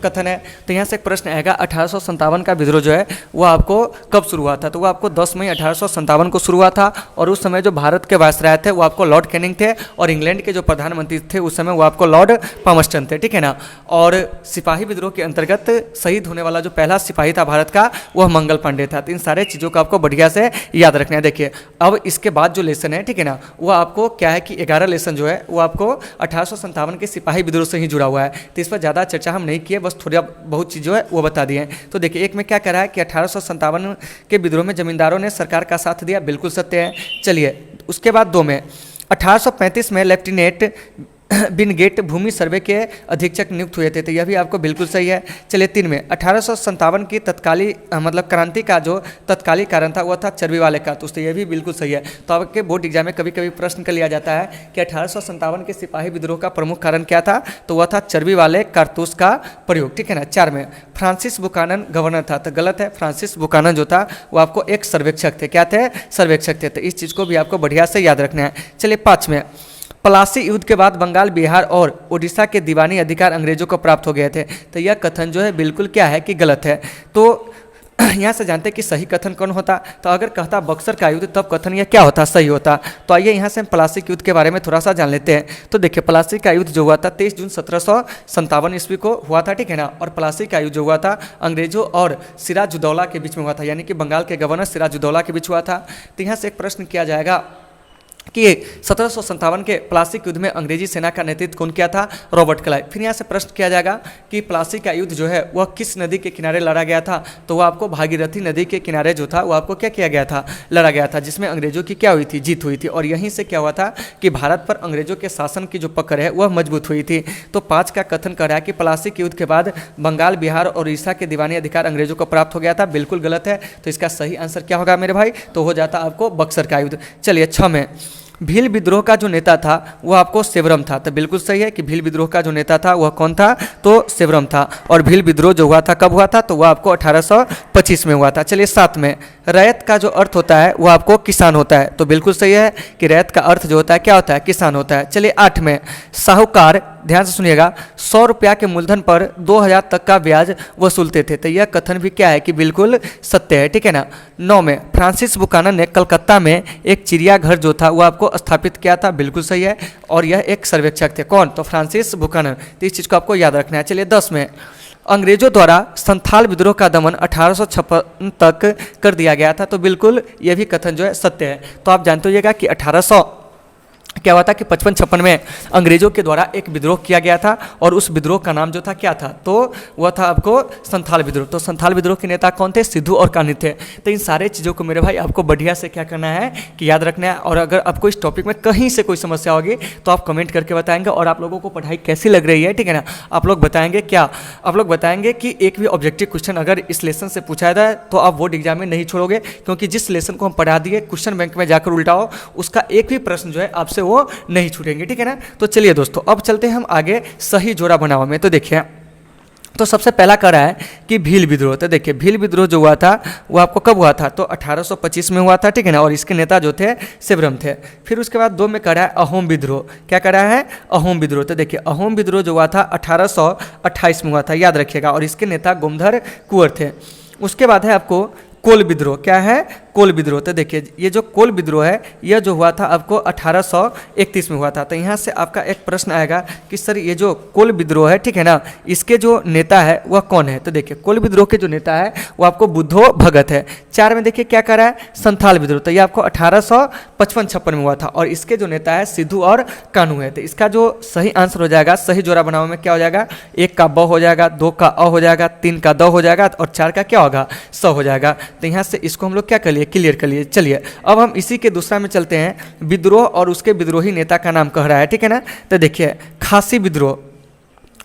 कथन है। तो यहाँ से एक प्रश्न आएगा 1857 का विद्रोह जो है वो आपको कब शुरू हुआ था। तो वो आपको 10 मई 1857 को शुरू हुआ था, और उस समय जो भारत के वायसराय थे वो आपको लॉर्ड कैनिंग थे, और इंग्लैंड के जो प्रधानमंत्री थे उस समय वो आपको लॉर्ड पामस्टन थे, ठीक है ना। और सिपाही विद्रोह के अंतर्गत शहीद होने वाला जो पहला सिपाही था भारत का वह मंगल पांडे था। तो इन सारे चीज़ों को आपको बढ़िया से याद रखना है। देखिए अब इसके बाद जो लेसन है, ठीक है ना, वो आपको क्या है कि 11 लेसन जो है वो आपको 1857 के सिपाही विद्रोह से ही जुड़ा हुआ है। तो इस पर ज़्यादा चर्चा हम नहीं किए, बस थोड़ा बहुत चीज़ जो है वो बता दिए हैं। तो देखिए एक में क्या करा है कि 1857 के विद्रोह में जमींदारों ने सरकार का साथ दिया, बिल्कुल सत्य है। चलिए उसके बाद 2 में 1835 में लेफ्टिनेंट बिनगेट भूमि सर्वे के अधीक्षक नियुक्त हुए थे। तो यह भी आपको बिल्कुल सही है। चलिए 3 में 1857 की तत्कालीन मतलब क्रांति का जो तत्कालिक कारण था वह था चर्बी वाले कारतूस। तो यह भी बिल्कुल सही है। तो आपके बोर्ड एग्जाम में कभी कभी प्रश्न कर लिया जाता है कि 1857 के सिपाही विद्रोह का प्रमुख कारण क्या था, तो वह था चर्बी वाले कारतूस का प्रयोग, ठीक है ना। 4 में फ्रांसिस बुकानन गवर्नर था। तो गलत है, फ्रांसिस बुकानन जो था वो आपको एक सर्वेक्षक थे। क्या थे, सर्वेक्षक थे। तो इस चीज़ को भी आपको बढ़िया से याद रखना है। चलिए 5 में पलासी युद्ध के बाद बंगाल, बिहार और उड़ीसा के दीवानी अधिकार अंग्रेजों को प्राप्त हो गए थे। तो यह कथन जो है बिल्कुल क्या है कि गलत है। तो यहाँ से जानते हैं कि सही कथन कौन होता। तो अगर कहता बक्सर का युद्ध तब कथन यह क्या होता, सही होता। तो आइए यहाँ से हम प्लासी युद्ध के बारे में थोड़ा सा जान लेते हैं। तो देखिए प्लासी का युद्ध जो हुआ था 23 जून 1757 ईस्वी को हुआ था, ठीक है ना। और प्लासी का युद्ध जो हुआ था अंग्रेजों और सिराजुद्दौला के बीच में हुआ था, यानी कि बंगाल के गवर्नर सिराजुद्दौला के बीच हुआ था। तो यहाँ से एक प्रश्न किया जाएगा कि 1757 के प्लासी युद्ध में अंग्रेजी सेना का नेतृत्व कौन किया था, रॉबर्ट क्लाइव। फिर यहाँ से प्रश्न किया जाएगा कि प्लासी का युद्ध जो है वह किस नदी के किनारे लड़ा गया था। तो वह आपको भागीरथी नदी के किनारे जो था वो आपको क्या किया गया था, लड़ा गया था, जिसमें अंग्रेजों की क्या हुई थी, जीत हुई थी। और यहीं से क्या हुआ था कि भारत पर अंग्रेजों के शासन की जो पकड़ है वह मजबूत हुई थी। तो 5 का कथन कर रहा है कि प्लासी युद्ध के बाद बंगाल, बिहार और उड़ीसा के दीवानी अधिकार अंग्रेजों को प्राप्त हो गया था, बिल्कुल गलत है। तो इसका सही आंसर क्या होगा मेरे भाई, तो हो जाता आपको बक्सर का युद्ध। चलिए 6 में भील विद्रोह का जो नेता था वह आपको सेवरम था। तो बिल्कुल सही है कि भील विद्रोह का जो नेता था वह कौन था, तो सेवरम था। और भील विद्रोह जो हुआ था कब हुआ था, तो वह आपको 1825 में हुआ था। चलिए 7 में रैयत का जो अर्थ होता है वह आपको किसान होता है। तो बिल्कुल सही है कि रैयत का अर्थ जो होता है क्या होता है, किसान होता है। चलिए 8 में साहूकार, ध्यान से सुनिएगा, 100 रुपया के मूलधन पर 2000 तक का ब्याज वसूलते थे। तो यह कथन भी क्या है कि बिल्कुल सत्य है, ठीक है ना। 9 में फ्रांसिस बुकानन ने कलकत्ता में एक चिड़ियाघर जो था वो आपको स्थापित किया था, बिल्कुल सही है। और यह एक सर्वेक्षक थे, कौन, तो फ्रांसिस बुकानन। तो इस चीज़ को आपको याद रखना है। चलिए 10 में अंग्रेजों द्वारा संथाल विद्रोह का दमन 1856 तक कर दिया गया था। तो बिल्कुल यह भी कथन जो है सत्य है। तो आप जानते होइएगा कि क्या हुआ था कि 55-56 में अंग्रेजों के द्वारा एक विद्रोह किया गया था और उस विद्रोह का नाम जो था क्या था, तो वह था आपको संथाल विद्रोह। तो संथाल विद्रोह के नेता कौन थे, सिद्धू और कान्हू थे। तो इन सारे चीज़ों को मेरे भाई आपको बढ़िया से क्या करना है कि याद रखना है। और अगर आपको इस टॉपिक में कहीं से कोई समस्या होगी तो आप कमेंट करके बताएंगे। और आप लोगों को पढ़ाई कैसी लग रही है, ठीक है ना, आप लोग बताएंगे। क्या आप लोग बताएंगे कि एक भी ऑब्जेक्टिव क्वेश्चन अगर इस लेसन से पूछा जाए तो आप बोर्ड एग्जाम में नहीं छोड़ोगे, क्योंकि जिस लेसन को हम पढ़ा दिए क्वेश्चन बैंक में जाकर उल्टाओ, उसका एक भी प्रश्न जो है आपसे वो नहीं छूटेंगे, ठीक है ना। तो चलिए दोस्तों, अब चलते हैं हम आगे सही जोड़ा बनाओ में। तो देखिए, तो सबसे पहला कह रहा है कि भील विद्रोह। तो देखिए, भील विद्रोह जो हुआ था वो आपको कब हुआ था, तो 1825 में हुआ था, ठीक है ना। और इसके नेता जो थे सेब्रम थे। फिर उसके बाद 2 में कह रहा है अहोम विद्रोह। क्या कह रहा है, अहोम विद्रोह। तो देखिए, अहोम विद्रोह जो हुआ था 1828 में हुआ था, याद रखिएगा। और इसके नेता गोमधर कुंवर थे। उसके बाद है आपको कोल विद्रोह। क्या है, कोल विद्रोह। तो देखिए, ये जो कोल विद्रोह है यह जो हुआ था आपको 1831 में हुआ था। तो यहाँ से आपका एक प्रश्न आएगा कि सर ये जो कोल विद्रोह है, ठीक है ना, इसके जो नेता है वह कौन है। तो देखिए, कोल विद्रोह के जो नेता है वो आपको बुद्धो भगत है। 4 में देखिए क्या कर रहा है, संथाल विद्रोह। तो ये आपको 1855-56 में हुआ था और इसके जो नेता है सिद्धू और कान्हू है। तो इसका जो सही आंसर हो जाएगा, सही जोड़ा बनाओ में क्या हो जाएगा, 1 का ब हो जाएगा, 2 का अ हो जाएगा, 3 का द हो जाएगा और 4 का क्या होगा, स हो जाएगा। तो यहाँ से इसको हम लोग क्या कर लिए, क्लियर कर लिए। चलिए अब हम इसी के दूसरा में चलते हैं। विद्रोह और उसके विद्रोही नेता का नाम कह रहा है, ठीक है ना। तो देखिए, खासी विद्रोह।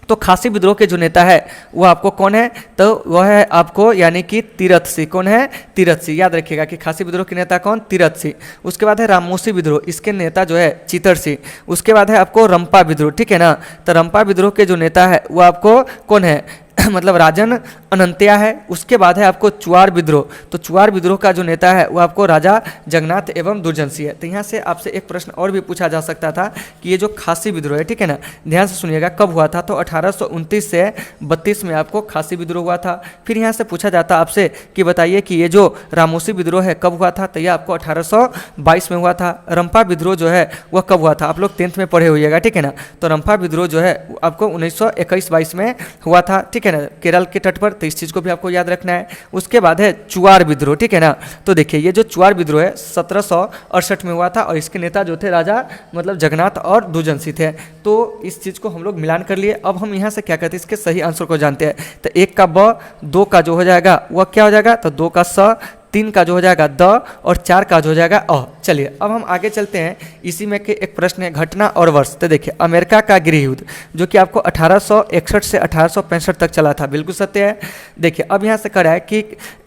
तो खासी विद्रोह के जो नेता है वो आपको कौन है, तो वह है आपको यानी कि तीरथ सिंह। कौन है, तीरथ सिंह। याद रखिएगा कि खासी विद्रोह के नेता कौन, तीरथ सिंह। उसके बाद है रामोसी विद्रोह, इसके नेता जो है चितर सिंह। उसके बाद है आपको रंपा विद्रोह, ठीक है ना। तो रंपा विद्रोह के जो नेता है वो आपको कौन है मतलब राजन अनंत्या है। उसके बाद है आपको चुआर विद्रोह। तो चुआर विद्रोह का जो नेता है वो आपको राजा जगन्नाथ एवं दुर्जन सिंह है। तो यहाँ से आपसे एक प्रश्न और भी पूछा जा सकता था कि ये जो खासी विद्रोह है, ठीक है ना, ध्यान से सुनिएगा, कब हुआ था, तो 1829 से 32 में आपको खासी विद्रोह हुआ था। फिर यहाँ से पूछा जाता आपसे कि बताइए कि ये जो रामोसी विद्रोह है कब हुआ था, तो यह आपको 1822 में हुआ था। रंपा विद्रोह जो है वह कब हुआ था, आप लोग 10th में पढ़े होइएगा, ठीक है ना। तो रंपा विद्रोह जो है आपको 1921-22 में हुआ था, ठीक है ना, केरल के तट पर। तो इस चीज़ को भी आपको याद रखना है। उसके बाद है चुआर विद्रोह, ठीक है ना। तो देखिए, ये जो चुआर विद्रोह है 1768 में हुआ था और इसके नेता जो थे राजा मतलब जगन्नाथ और दुर्जन सिंह थे। तो इस चीज़ को हम लोग मिलान कर लिए। अब हम यहाँ से क्या कहते हैं, इसके सही आंसर को जानते हैं। तो 1 का ब, 2 का जो हो जाएगा वह क्या हो जाएगा, तो 2 का स, 3 का जो हो जाएगा द और 4 का जो हो जाएगा अ। चलिए अब हम आगे चलते हैं। इसी में के एक प्रश्न है घटना और वर्ष। तो देखिए, अमेरिका का गृह युद्ध जो कि आपको 1861 से 1865 तक चला था, बिल्कुल सत्य है। देखिए, अब यहाँ से कह रहा है कि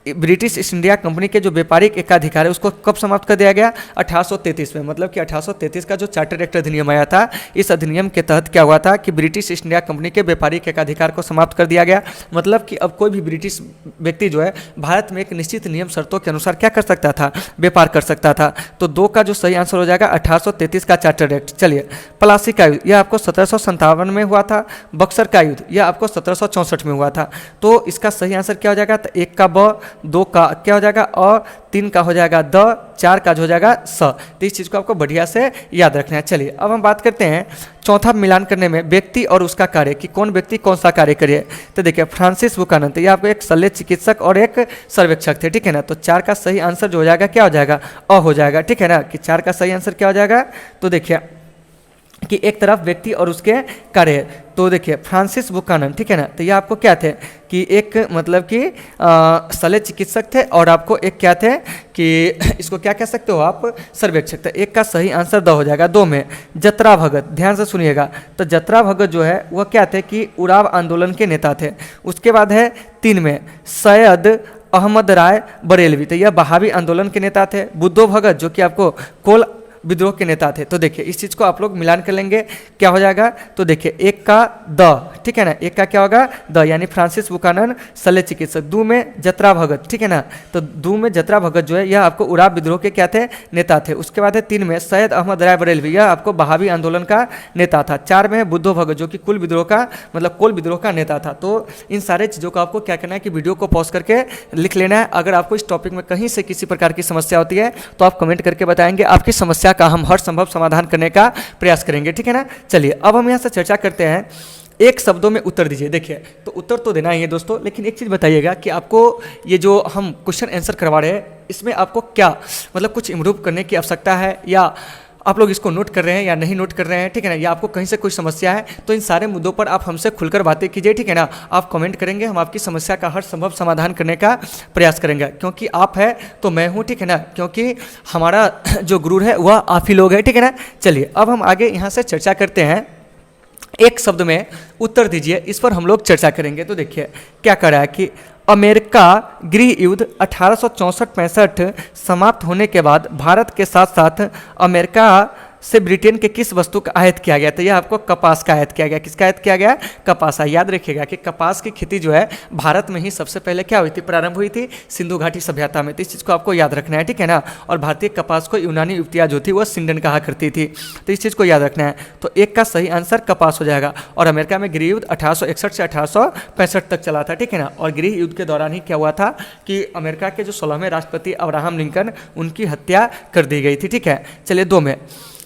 ब्रिटिश ईस्ट इंडिया कंपनी के जो व्यापारिक एकाधिकार है उसको कब समाप्त कर दिया गया, 1833 में। मतलब कि 1833 का जो चार्टर एक्ट अधिनियम आया था, इस अधिनियम के तहत क्या हुआ था कि ब्रिटिश ईस्ट इंडिया कंपनी के व्यापारिक एकाधिकार को समाप्त कर दिया गया। मतलब कि अब कोई भी ब्रिटिश व्यक्ति जो है भारत में एक निश्चित नियम शर्तों के अनुसार क्या कर सकता था, व्यापार कर सकता था। तो 2 का जो सही आंसर हो जाएगा 1833 का चार्टर एक्ट। चलिए, प्लासी का युद्ध यह आपको 1757 में हुआ था। बक्सर का युद्ध यह आपको 1764 में हुआ था। तो इसका सही आंसर क्या हो जाएगा, तो 1 का ब, 2 का क्या हो जाएगा और 3 का हो जाएगा द, 4 का जो हो जाएगा स। तो इस चीज़ को आपको बढ़िया से याद रखना है। चलिए अब हम बात करते हैं चौथा मिलान करने में व्यक्ति और उसका कार्य, कि कौन व्यक्ति कौन सा कार्य करे। तो देखिए, फ्रांसिस बुकानन, तो ये आपको एक शल्य चिकित्सक और एक सर्वेक्षक थे, ठीक है ना। तो 4 का सही आंसर जो हो जाएगा क्या हो जाएगा, अ हो जाएगा, ठीक है ना, कि 4 का सही आंसर क्या हो जाएगा। तो देखिए कि एक तरफ व्यक्ति और उसके कार्य। तो देखिए, फ्रांसिस बुकानन, ठीक है ना, तो ये आपको क्या थे कि एक मतलब कि शल्य चिकित्सक थे और आपको एक क्या थे कि इसको क्या कह सकते हो आप, सर्वेक्षक थे। 1 का सही आंसर द हो जाएगा। 2 में जतरा भगत, ध्यान से सुनिएगा, तो जतरा भगत जो है वह क्या थे कि उराव आंदोलन के नेता थे। उसके बाद है 3 में सैयद अहमद राय बरेलवी, तो यह बहावी आंदोलन के नेता थे। बुद्धो भगत जो कि आपको कोल विद्रोह के नेता थे। तो देखिए, इस चीज़ को आप लोग मिलान कर लेंगे, क्या हो जाएगा, तो देखिए 1 का द, ठीक है ना, 1 का क्या होगा द, यानी फ्रांसिस बुकानन शल्य चिकित्सक। 2 में जतरा भगत, ठीक है ना, तो 2 में जतरा भगत जो है यह आपको उराव विद्रोह के क्या थे, नेता थे। उसके बाद है 3 में सैयद अहमद राय बरेलवी, यह आपको बहावी आंदोलन का नेता था। 4 में है बुद्धो भगत जो कि कुल विद्रोह का मतलब कोल विद्रोह का नेता था। तो इन सारे चीज़ों को आपको क्या करना है कि वीडियो को पॉज करके लिख लेना है। अगर आपको इस टॉपिक में कहीं से किसी प्रकार की समस्या होती है तो आप कमेंट करके बताएंगे, आपकी समस्या का हम हर संभव समाधान करने का प्रयास करेंगे, ठीक है ना। चलिए अब हम यहाँ से चर्चा करते हैं। एक शब्दों में उत्तर दीजिए। देखिए, तो उत्तर तो देना ही है दोस्तों, लेकिन एक चीज़ बताइएगा कि आपको ये जो हम क्वेश्चन आंसर करवा रहे हैं इसमें आपको क्या मतलब कुछ इम्प्रूव करने की आवश्यकता है, या आप लोग इसको नोट कर रहे हैं या नहीं नोट कर रहे हैं, ठीक है ना, या आपको कहीं से कोई समस्या है तो इन सारे मुद्दों पर आप हमसे खुलकर बातें कीजिए, ठीक है ना। आप कमेंट करेंगे, हम आपकी समस्या का हर संभव समाधान करने का प्रयास करेंगे, क्योंकि आप है तो मैं हूँ, ठीक है ना, क्योंकि हमारा जो गुरु है वह आप ही लोग हैं, ठीक है ना। चलिए अब हम आगे यहाँ से चर्चा करते हैं। एक शब्द में उत्तर दीजिए, इस पर हम लोग चर्चा करेंगे। तो देखिए क्या कह रहा है कि अमेरिका गृह युद्ध 1864-65 समाप्त होने के बाद भारत के साथ साथ अमेरिका से ब्रिटेन के किस वस्तु का आयात किया गया? तो यह आपको कपास का आयात किया गया। किसका आयात किया गया? कपास। याद रखिएगा कि कपास की खेती जो है भारत में ही सबसे पहले क्या हुई थी? प्रारंभ हुई थी सिंधु घाटी सभ्यता में। तो इस चीज़ को आपको याद रखना है, ठीक है ना। और भारतीय कपास को यूनानी युवतियाँ जो थी वह सिंडन कहा करती थी, तो इस चीज़ को याद रखना है। तो एक का सही आंसर कपास हो जाएगा। और अमेरिका में गृह युद्ध 1861 से 1865 तक चला था, ठीक है ना। और गृह युद्ध के दौरान ही क्या हुआ था कि अमेरिका के जो 16वें राष्ट्रपति अब्राहम लिंकन, उनकी हत्या कर दी गई थी, ठीक है। चलिए 2 में,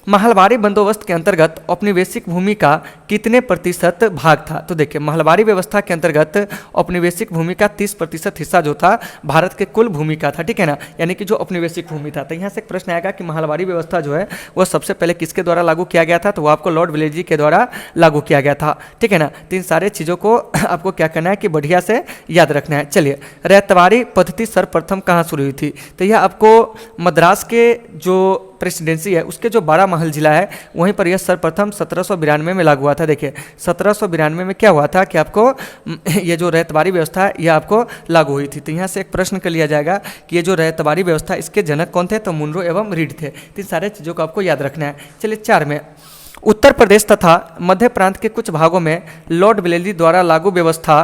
महलबारी बंदोबस्त के अंतर्गत औपनिवेशिक भूमि का कितने प्रतिशत भाग था? तो देखिए महलबारी व्यवस्था के अंतर्गत औपनिवेशिक भूमि का 30% हिस्सा जो था भारत के कुल भूमि का था, ठीक है ना, यानी कि जो औपनिवेशिक भूमि था। तो यहाँ से एक प्रश्न आएगा कि महलबारी व्यवस्था जो है वह सबसे पहले किसके द्वारा लागू किया गया था? तो वो आपको लॉर्ड वेलेस्ली के द्वारा लागू किया गया था, ठीक है ना। तो इन सारे चीज़ों को आपको क्या करना है कि बढ़िया से याद रखना है। चलिए रैयतवाड़ी पद्धति सर्वप्रथम कहाँ शुरू हुई थी? तो यह आपको मद्रास के जो प्रेसिडेंसी है उसके जो 12 महल जिला है वहीं पर यह सर्वप्रथम 1792 में लागू हुआ था। देखिए 1792 में क्या हुआ था कि आपको ये जो रैयतवाड़ी व्यवस्था है यह आपको लागू हुई थी। तो यहाँ से एक प्रश्न कर लिया जाएगा कि ये जो रैयतवाड़ी व्यवस्था इसके जनक कौन थे? तो मुनरो एवं रीड थे। तो इन सारे चीज़ों को आपको याद रखना है। चलिए 4 में, उत्तर प्रदेश तथा मध्य प्रांत के कुछ भागों में लॉर्ड वेलेस्ली द्वारा लागू व्यवस्था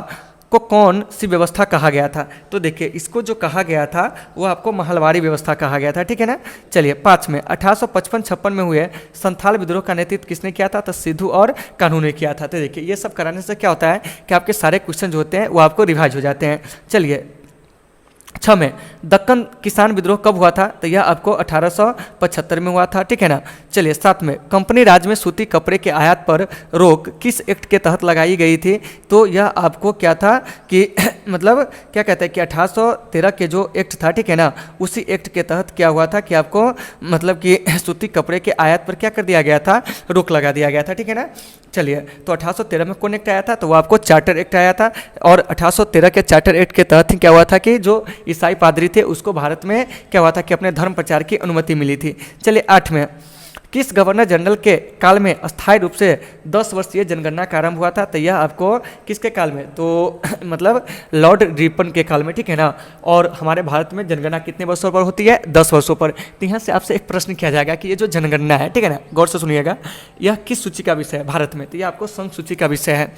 को कौन सी व्यवस्था कहा गया था? तो देखिए इसको जो कहा गया था वो आपको महलबारी व्यवस्था कहा गया था, ठीक है ना। चलिए 5 में, 1855-56 में हुए संथाल विद्रोह का नेतृत्व किसने किया था? तो सिद्धू और कान्हू ने किया था। तो देखिए ये सब कराने से क्या होता है कि आपके सारे क्वेश्चन जो होते हैं वो आपको रिवाइज हो जाते हैं। चलिए 6 में, दक्कन किसान विद्रोह कब हुआ था? तो यह आपको 1875 में हुआ था, ठीक है ना। चलिए 7 में, कंपनी राज में सूती कपड़े के आयात पर रोक किस एक्ट के तहत लगाई गई थी? तो यह आपको क्या था कि मतलब क्या कहते हैं कि 1813 के जो एक्ट था, ठीक है ना, उसी एक्ट के तहत क्या हुआ था कि आपको मतलब कि सूती कपड़े के आयात पर क्या कर दिया गया था? रोक लगा दिया गया था, ठीक है ना। चलिए तो 1813 में कौन एक्ट आया था? तो वो आपको चार्टर एक्ट आया था। और 1813 के चार्टर एक्ट के तहत क्या हुआ था कि जो ईसाई पादरी थे उसको भारत में क्या हुआ था कि अपने धर्म प्रचार की अनुमति मिली थी। चलिए 8 में, किस गवर्नर जनरल के काल में अस्थायी रूप से 10 वर्षीय जनगणना का आरंभ हुआ था? तो यह आपको किसके काल में? तो मतलब लॉर्ड रिपन के काल में, ठीक है ना। और हमारे भारत में जनगणना कितने वर्षों पर होती है? 10 वर्षों पर। तो यहाँ से आपसे एक प्रश्न किया जाएगा कि ये जो जनगणना है, ठीक है ना, गौर से सुनिएगा, यह किस सूची का विषय है भारत में? तो यह आपको संघ सूची का विषय है।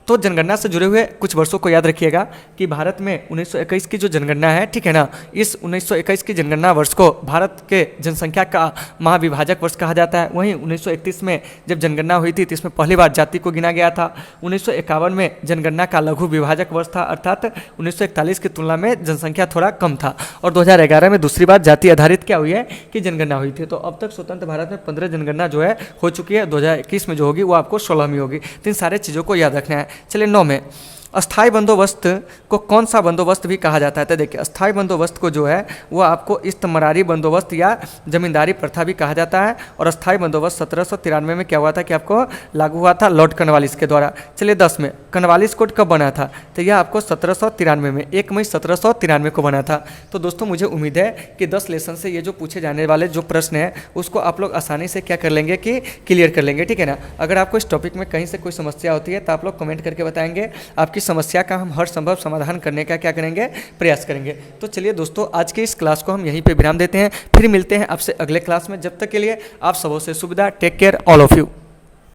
तो जनगणना से जुड़े हुए कुछ वर्षों को याद रखिएगा कि भारत में 1921 की जो जनगणना है, ठीक है ना, इस 1921 की जनगणना वर्ष को भारत के जनसंख्या का महाविभाजक वर्ष कहा जाता है। वहीं 1931 में जब जनगणना हुई थी तो इसमें पहली बार जाति को गिना गया था। 1951 में जनगणना का लघु विभाजक वर्ष था, अर्थात 1941 की तुलना में जनसंख्या थोड़ा कम था। और 2011 में दूसरी बार जाति आधारित क्या हुई है कि जनगणना हुई थी। तो अब तक स्वतंत्र भारत में 15 जनगणना जो है हो चुकी है। 2021 में जो होगी वो आपको 16वीं होगी। तो इन सारे चीज़ों को याद रखना है। चलिए 9 में, अस्थाई बंदोबस्त को कौन सा बंदोबस्त भी कहा जाता है? तो देखिए अस्थाई बंदोबस्त को जो है वो आपको इस्तमरारी बंदोबस्त या जमींदारी प्रथा भी कहा जाता है। और अस्थाई बंदोबस्त 1793 में क्या हुआ था कि आपको लागू हुआ था लॉर्ड कॉर्नवालिस के द्वारा। चलिए 10 में, कॉर्नवालिस कोड कब बना था? तो यह आपको 1793 में 1 मई 1793 को बना था। तो दोस्तों मुझे उम्मीद है कि 10 लेसन से ये जो पूछे जाने वाले जो प्रश्न है उसको आप लोग आसानी से क्या कर लेंगे कि क्लियर कर लेंगे, ठीक है ना। अगर आपको इस टॉपिक में कहीं से कोई समस्या होती है तो आप लोग कमेंट करके बताएंगे, आपकी समस्या का हम हर संभव समाधान करने का क्या करेंगे? प्रयास करेंगे। तो चलिए दोस्तों आज के इस क्लास को हम यहीं पे विराम देते हैं, फिर मिलते हैं आपसे अगले क्लास में। जब तक के लिए आप सबों से सुविधा, take care all of you.